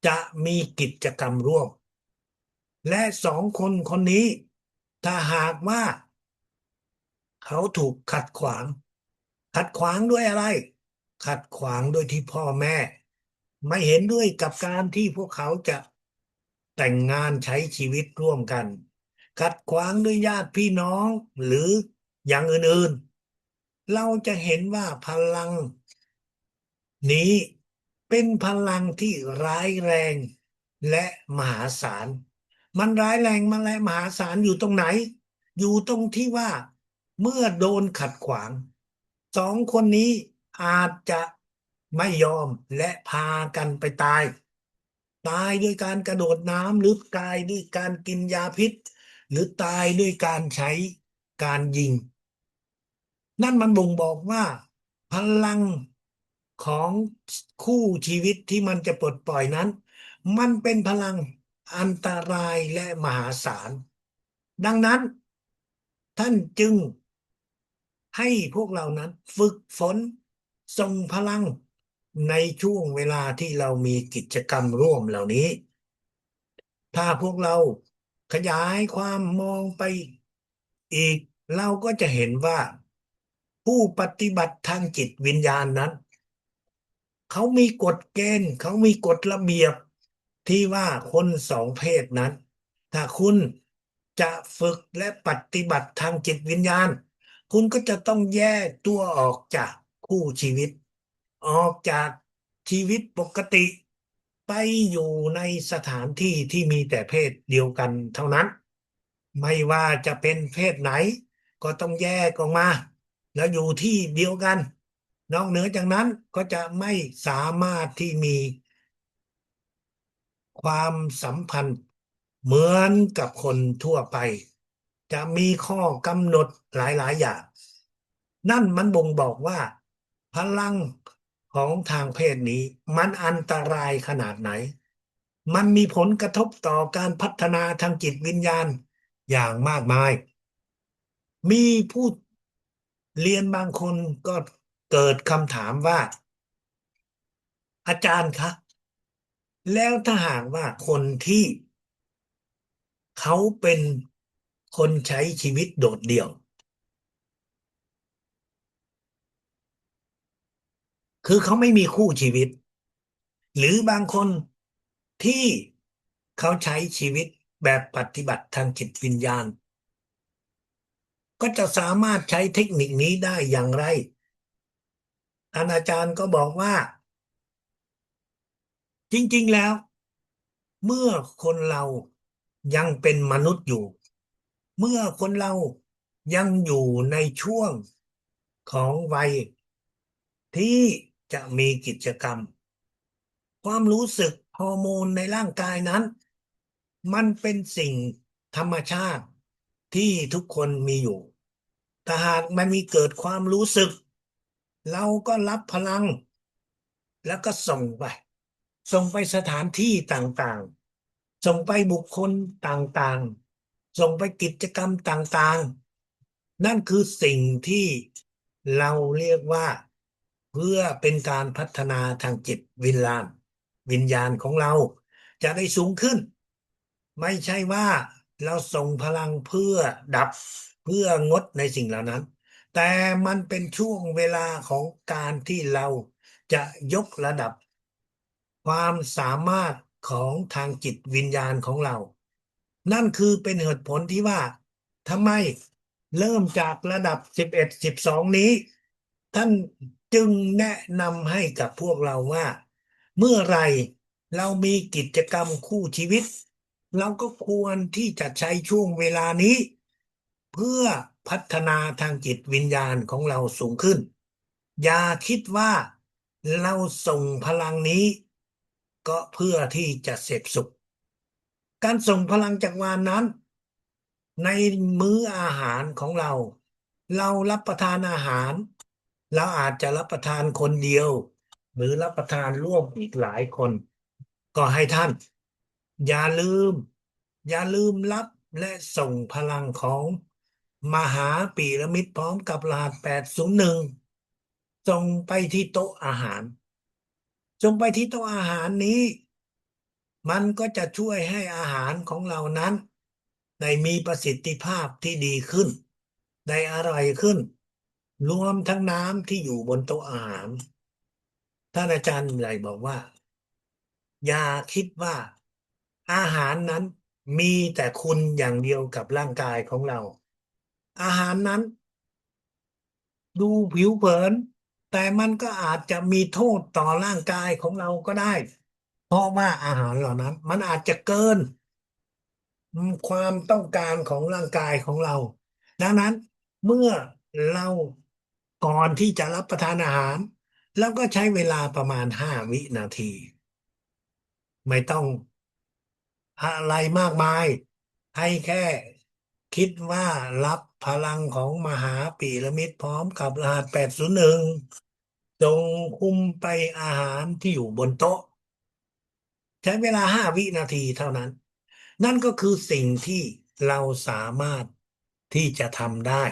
จะมีกิจกรรมร่วมและสองคนคนนี้ถ้าหากว่าเขาถูกขัดขวางด้วยอะไรขัดขวางด้วยที่พ่อแม่ไม่เห็นด้วยกับการที่พวกเขาจะแต่งงานใช้ชีวิตร่วมกันขัดขวางด้วยญาติพี่น้องหรืออย่างอื่นๆเราจะเห็นว่าพลังนี้เป็นพลังที่ร้ายแรงและมหาศาลมันร้ายแรงมาและมหาศาลอยู่ตรงไหนอยู่ตรงที่ว่าเมื่อโดนขัดขวางสองคนนี้อาจจะไม่ยอมและพากันไปตายด้วยการกระโดดน้ำหรือตายด้วยการกินยาพิษหรือตายด้วยการใช้การยิง นั่นมันบ่งบอกว่าพลังของคู่ชีวิตที่มันจะปลดปล่อยนั้นมันเป็นพลังอันตรายและมหาศาลดังนั้นท่านจึงให้พวกเรานั้นฝึกฝนส่งพลังในช่วงเวลาที่เรามีกิจกรรมร่วมเหล่านี้ถ้าพวกเราขยายความมองไปอีกเราก็จะเห็นว่าผู้ปฏิบัติทางจิตวิญญาณนั้น เขามีกฎเกณฑ์เขามีกฎระเบียบที่ว่าคนสองเพศนั้นถ้าคุณจะฝึกและปฏิบัติทางจิตวิญญาณคุณก็จะต้องแยกตัวออกจากคู่ชีวิตออกจากชีวิตปกติไปอยู่ในสถานที่ที่มีแต่เพศเดียวกันเท่านั้นไม่ว่าจะเป็นเพศไหนก็ต้องแยกออกมาแล้วอยู่ที่เดียวกัน นอกเหนือจากนั้นก็จะไม่สามารถที่มีความสัมพันธ์เหมือนกับคนทั่วไปจะมีข้อกำหนดหลายๆอย่างนั่นมันบ่งบอกว่าพลังของทางเพศนี้มันอันตรายขนาดไหนมันมีผลกระทบต่อการพัฒนาทางจิตวิญญาณอย่างมากมายมีผู้เรียนบางคนก็เกิดคำถามว่าอาจารย์คะ แล้วถ้าหากว่าคนที่เขาเป็นคนใช้ชีวิตโดดเดี่ยวคือเขาไม่มีคู่ชีวิตหรือบางคนที่เขาใช้ชีวิตแบบปฏิบัติทางจิตวิญญาณก็จะสามารถใช้เทคนิคนี้ได้อย่างไรท่านอาจารย์ก็บอกว่าจริงๆแล้วเมื่อคนเรายังเป็นมนุษย์อยู่เมื่อคนเรายังอยู่ในช่วง ของวัยที่จะมีกิจกรรมความรู้สึกฮอร์โมนในร่างกายนั้นมันเป็นสิ่งธรรมชาติที่ทุกคนมีอยู่แต่หากมันมีเกิดความรู้สึกเราก็รับพลังแล้วก็ส่งไปสถานที่ต่างๆส่งไปบุคคลต่างๆส่งไปกิจกรรมต่างๆนั่นคือสิ่งที่เราเรียกว่าเพื่อเป็นการพัฒนาทางจิตวิญญาณของเราจะได้สูงขึ้นไม่ใช่ว่าเราส่งพลังเพื่อดับเพื่องดในสิ่งเหล่านั้นแต่มันเป็นช่วงเวลาของการที่เราจะยกระดับความสามารถของทางจิตวิญญาณของเรานั่นคือเป็นเหตุผลที่ว่าทำไมเริ่มจากระดับ11 12นี้ท่านจึงแนะนำให้กับพวกเราว่าเมื่อไหรเรามีกิจกรรมคู่ชีวิตเราก็ควรที่จะใช้ช่วงเวลานี้เพื่อพัฒนาทางจิตวิญญาณของเราสูงขึ้นอย่าคิดว่าเราส่งพลังนี้ก็เพื่อที่จะเสพสุขการส่งพลังจากวานนั้นในมื้ออาหารของเรารับประทานอาหารเราอาจจะรับประทานคนเดียวหรือรับประทานร่วมอีกหลายคนก็ให้ท่านอย่าลืมอย่าลืมรับและส่งพลังของมหาปีระมิดพร้อมกับรหัส801ส่งไปที่โต๊ะอาหารส่งไปที่โต๊ะอาหารนี้มันก็จะช่วยให้อาหารของเรานั้นได้มีประสิทธิภาพที่ดีขึ้นได้อร่อยขึ้นรวมทั้งน้ำที่อยู่บนโต๊ะอาหารท่านอาจารย์ใหญ่บอกว่าอย่าคิดว่าอาหารนั้นมีแต่คุณอย่างเดียวกับร่างกายของเราอาหารนั้น ดูผิวเผินแต่มันก็อาจจะมีโทษต่อร่างกายของเราก็ได้เพราะว่าอาหารเหล่านั้นมันอาจจะเกินความต้องการของร่างกายของเราดังนั้นเมื่อเราก่อนที่จะรับประทานอาหารเราก็ใช้เวลาประมาณ5 วินาทีไม่ต้องอะไรมากมายให้แค่คิดว่ารับพลังของมหาปีระมิดพร้อมกับรหัส801จงคุมไปอาหารที่อยู่บนโต๊ะใช้เวลา5 วินาทีเท่านั้นนั่นก็คือสิ่งที่เราสามารถที่จะทำได้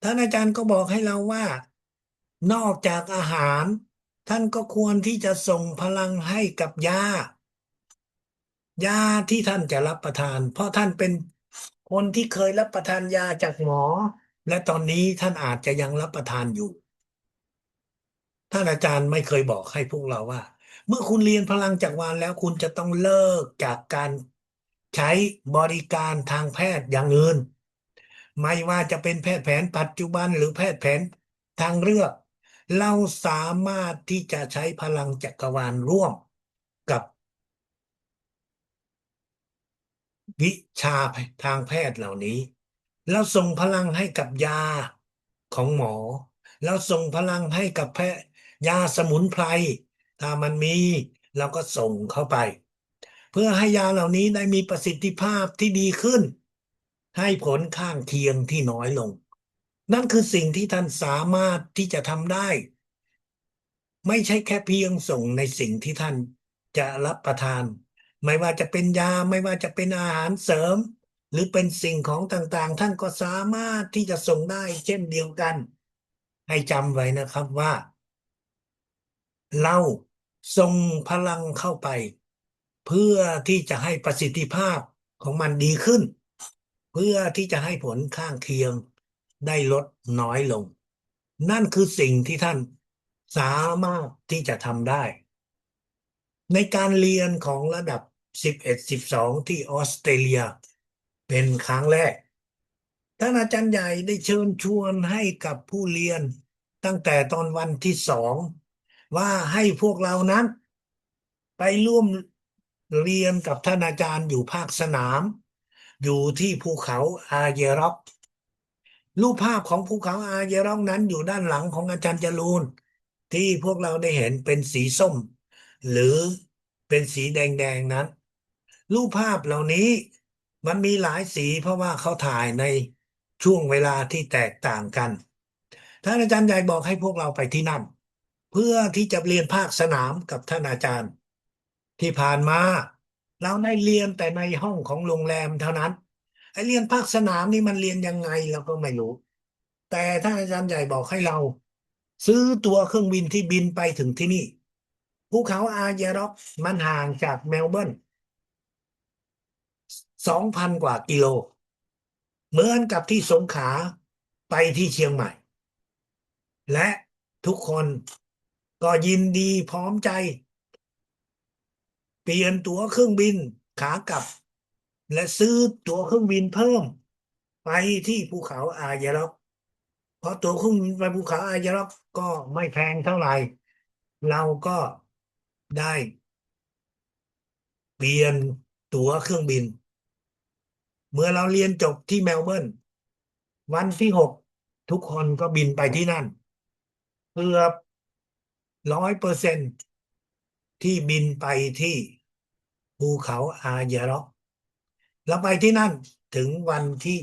ท่านอาจารย์ก็บอกให้เราว่านอกจากอาหารท่านก็ควรที่จะส่งพลังให้กับยาที่ท่านจะรับประทานเพราะท่านเป็นคนที่เคยรับประทานยาจากหมอและตอนนี้ท่านอาจจะยังรับประทานอยู่ท่านอาจารย์ไม่เคยบอกให้พวกเราว่าเมื่อคุณเรียนพลังจักรวาลแล้วคุณจะต้องเลิกจากการใช้บริการทางแพทย์อย่างอื่นไม่ว่าจะเป็นแพทย์แผนปัจจุบันหรือแพทย์แผนทางเลือกเราสามารถที่จะใช้พลังจักรวาลร่วมกับ วิชาทางแพทย์เหล่านี้เราส่งพลังให้กับยาของหมอเราส่งพลังให้กับแพทย์ยาสมุนไพรถ้ามันมีเราก็ส่งเข้าไปเพื่อให้ยาเหล่านี้ได้มีประสิทธิภาพที่ดีขึ้นให้ผลข้างเคียงที่น้อยลงนั่นคือสิ่งที่ท่านสามารถที่จะทำได้ ไม่ใช่แค่เพียงส่งในสิ่งที่ท่านจะรับประทานไม่ว่าจะเป็นยาไม่ว่าจะเป็นอาหารเสริมหรือเป็นสิ่งของต่างๆท่านก็สามารถที่จะส่งได้เช่นเดียวกันให้จำไว้นะครับว่าเราส่งพลังเข้าไปเพื่อที่จะให้ประสิทธิภาพของมันดีขึ้นเพื่อที่จะให้ผลข้างเคียงได้ลดน้อยลงนั่นคือสิ่งที่ท่านสามารถที่จะทำได้ ในการเรียนของระดับ11 12ที่ออสเตรเลียเป็นครั้งแรกท่านอาจารย์ใหญ่ได้เชิญชวนให้กับผู้เรียนตั้งแต่ตอนวันที่2ว่าให้พวกเรานั้นไปร่วมเรียนกับท่านอาจารย์อยู่ภาคสนามอยู่ที่ภูเขาอาเยร็อก รูปภาพของภูเขาอาเยร่องนั้นอยู่ด้านหลังของอาจารย์จรูนที่พวกเราได้เห็นเป็นสีส้มหรือเป็นสีแดงๆนั้นรูปภาพเหล่านี้มันมีหลายสีเพราะว่าเขาถ่ายในช่วงเวลาที่แตกต่างกันท่านอาจารย์ใหญ่บอกให้พวกเราไปที่นั่นเพื่อที่จะเรียนภาคสนามกับท่านอาจารย์ที่ผ่านมาเราได้เรียนแต่ในห้องของโรงแรมเท่านั้นไอ้เรียนภาคสนามนี่มันเรียนยังไงเราก็ไม่รู้ แต่ท่านอาจารย์ใหญ่บอกให้เราซื้อตั๋วเครื่องบินที่บินไปถึงที่นี่ภูเขาอาเยร็อกมันห่างจากเมลเบิร์น2,000 กว่ากิโลเหมือนกับที่สงขลาไปที่เชียงใหม่และทุกคนก็ยินดีพร้อมใจเปลี่ยนตั๋วเครื่องบินขากลับและซื้อตั๋วเครื่องบินเพิ่มไปที่ภูเขาอาเยร็อกเพราะตั๋วเครื่องบินไปภูเขาอาเยร็อกก็ไม่แพงเท่าไหร่เราก็ได้ เปลี่ยนตั๋วเครื่องบินเมื่อเราเรียนจบที่เมลเบิร์นวันที่6ทุกคนก็บินไปที่นั่นเกือบ100%ที่บินไปที่ภูเขาอาเยร็อกเราไปที่นั่นถึงวันที่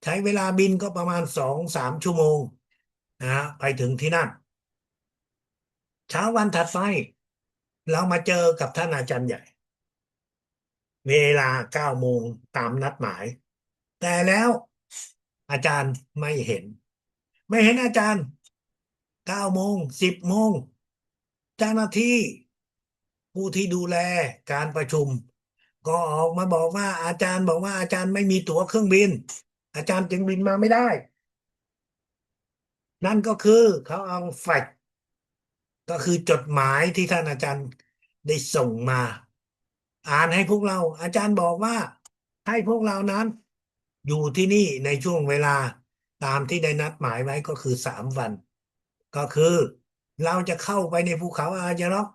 ใช้เวลาบินก็ประมาณ2-3 ชั่วโมงไปถึงที่นั่นเช้าวันถัดไปเรามาเจอกับท่านอาจารย์ใหญ่เวลา9 โมงตามนัดหมายแต่แล้วอาจารย์ไม่เห็นอาจารย์9 โมง10 โมงเจ้าหน้าที่ผู้ที่ดูแลการประชุมก็ออกมาบอกว่าอาจารย์บอกว่าอาจารย์ไม่มีตั๋วเครื่องบินอาจารย์จึงบินมาไม่ได้นั่นก็คือเขาเอาแฟกซ์ก็คือจดหมายที่ท่านอาจารย์ได้ส่งมาอ่านให้พวกเราอาจารย์บอกว่าให้พวกเรานั้นอยู่ที่นี่ในช่วงเวลาตามที่ได้นัดหมายไว้ก็คือ3 วันก็คือเราจะเข้าไปในภูเขาอาญาร็อก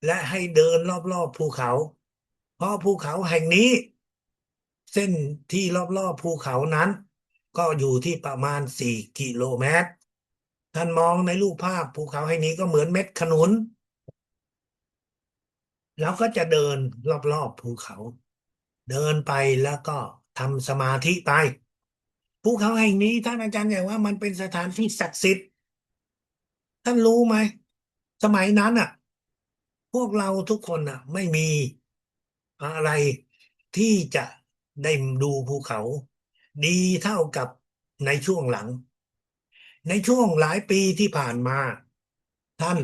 และให้เดินรอบๆภูเขาเพราะภูเขาแห่งนี้เส้นที่รอบๆภูเขานั้นก็อยู่ที่ประมาณ4 กิโลเมตรท่านมองในรูปภาพภูเขาแห่งนี้ก็เหมือนเม็ดขนุนแล้วก็จะเดินรอบๆภูเขาเดินไปแล้วก็ทำสมาธิไปภูเขาแห่งนี้ท่านอาจารย์อย่างว่ามันเป็นสถานที่ศักดิ์สิทธิ์ท่านรู้ไหมสมัยนั้นอ่ะพวกเราทุกคนอ่ะไม่มีอะไรที่จะได้ดูภูเขาดีเท่ากับในช่วงหลังในช่วงหลายปีที่ผ่านมาท่าน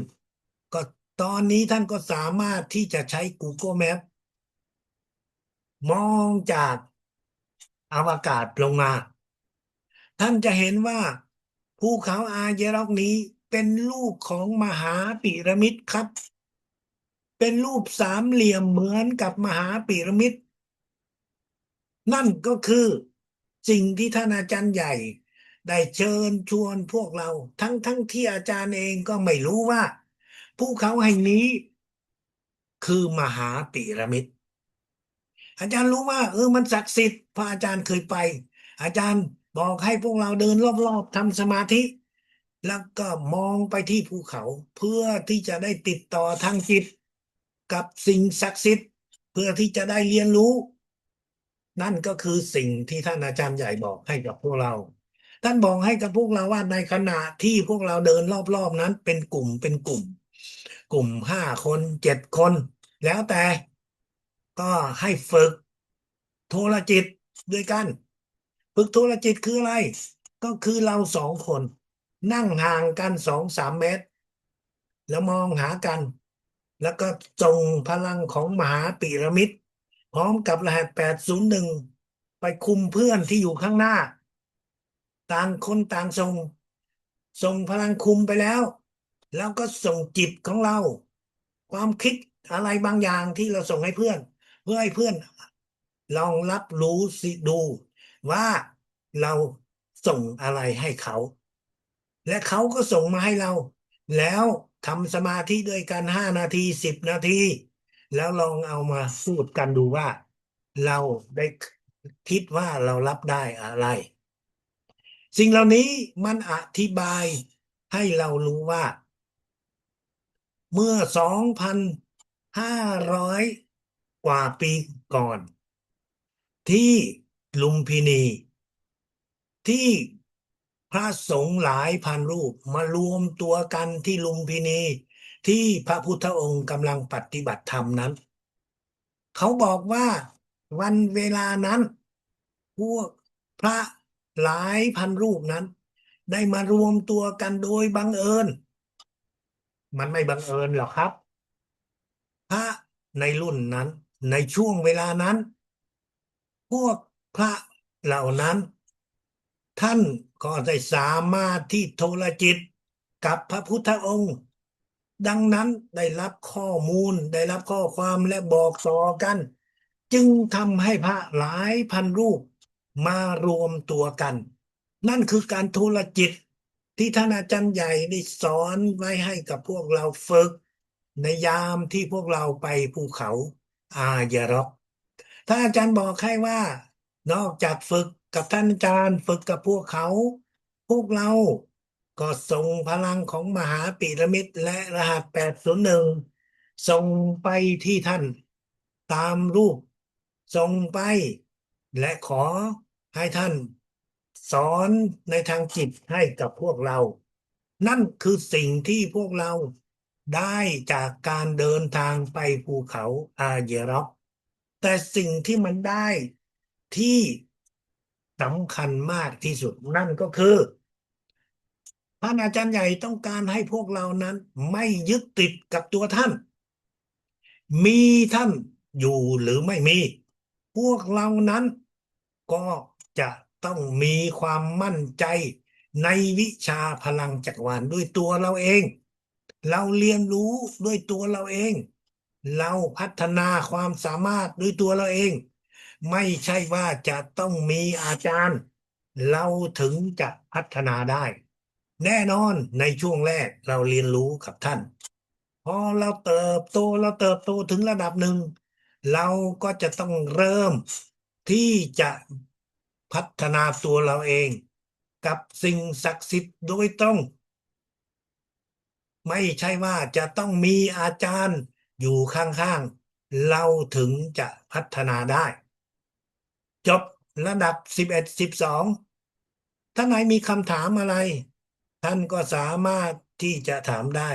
ก็ตอนนี้ท่านก็สามารถที่จะใช้ Google Map มองจากอวกาศลงมาท่านจะเห็นว่าภูเขาอาเยร็อกนี้เป็นรูปของมหาพีระมิดครับเป็นรูปสามเหลี่ยมเหมือนกับมหาพีระมิดนั่นก็คือสิ่งที่ท่านอาจารย์ใหญ่ได้เชิญชวนพวกเราทั้งที่อาจารย์เองก็ไม่รู้ว่าภูเขาแห่งนี้คือมหาพีระมิด อาจารย์รู้ว่ามันศักดิ์สิทธิ์เพราะอาจารย์เคยไปอาจารย์บอกให้พวกเราเดินรอบๆทำสมาธิแล้วก็มองไปที่ภูเขาเพื่อที่จะได้ติดต่อทางจิตกับสิ่งศักดิ์สิทธิ์เพื่อที่จะได้เรียนรู้นั่นก็คือสิ่งที่ท่านอาจารย์ใหญ่บอกให้กับพวกเราท่านบอกให้กับพวกเราว่าในขณะที่พวกเราเดินรอบๆนั้นเป็นกลุ่ม5 คน 7 คนแล้วแต่ก็ให้ฝึกโทรจิตด้วยกันฝึกโทรจิตคืออะไรก็คือเรา2 คนนั่งห่างกัน2-3 เมตรแล้วมองหากันแล้วก็ส่งพลังของมหาพีระมิดพร้อมกับรหัส801ไปคุมเพื่อนที่อยู่ข้างหน้าต่างคนต่างส่งพลังคุมไปแล้วก็ส่งจิตของเราความคิดอะไรบางอย่างที่เราส่งให้เพื่อนเพื่อให้เพื่อนลองรับรู้สิดูว่าเราส่งอะไรให้เขาและเขาก็ส่งมาให้เราแล้วทำสมาธิด้วยกัน5 นาที10 นาทีแล้วลองเอามาพูดกันดูว่าเราได้คิดว่าเรารับได้อะไร สิ่งเหล่านี้มันอธิบายให้เรารู้ว่าเมื่อ2,500กว่าปีก่อนที่ลุมพินีที่พระสงฆ์หลายพันรูปมารวมตัวกันที่ลุมพินีที่พระพุทธองค์กำลังปฏิบัติธรรมนั้นเขาบอกว่าวันเวลานั้นพวกพระหลายพันรูปนั้นได้มารวมตัวกันโดยบังเอิญมันไม่บังเอิญหรอกครับพระในรุ่นนั้นในช่วงเวลานั้นพวกพระเหล่านั้นท่านก็ได้สามารถที่โทรจิตกับพระพุทธองค์ดังนั้นได้รับข้อมูลได้รับข้อความและบอกต่อกันจึงทำให้พระหลายพันรูปมารวมตัวกันนั่นคือการโทรจิตที่ท่านอาจารย์ใหญ่ได้สอนไว้ให้กับพวกเราฝึกในยามที่พวกเราไปภูเขาอาเยร็อกท่านอาจารย์บอกให้ว่านอกจากฝึกกับท่านอาจารย์ฝึกกับพวกเขาพวกเราก็ส่งพลังของมหาพีระมิดและรหัส801ส่งไปที่ท่านตามรูปส่งไปและขอให้ท่านสอนในทางจิตให้กับพวกเรา นั่นคือสิ่งที่พวกเราได้จากการเดินทางไปภูเขาอาเยร็อกแต่สิ่งที่มันได้ที่สำคัญมากที่สุดนั่นก็คือท่านอาจารย์ใหญ่ต้องการให้พวกเรานั้นไม่ยึดติดกับตัวท่าน มีท่านอยู่หรือไม่มีพวกเรานั้นก็จะต้องมีความมั่นใจในวิชาพลังจักรวาลด้วยตัวเราเองเราเรียนรู้ด้วยตัวเราเองเราพัฒนาความสามารถด้วยตัวเราเองไม่ใช่ว่าจะต้องมีอาจารย์เราถึงจะพัฒนาได้แน่นอนในช่วงแรกเราเรียนรู้กับท่าน พอเราเติบโตถึงระดับหนึ่งเราก็จะต้องเริ่มที่จะพัฒนาตัวเราเองกับสิ่งศักดิ์สิทธิ์โดยตรงไม่ใช่ว่าจะต้องมีอาจารย์อยู่ข้างๆเราถึงจะพัฒนาได้จบระดับ1112ถ้าไหนมีคำถามอะไรท่านก็สามารถที่จะถามได้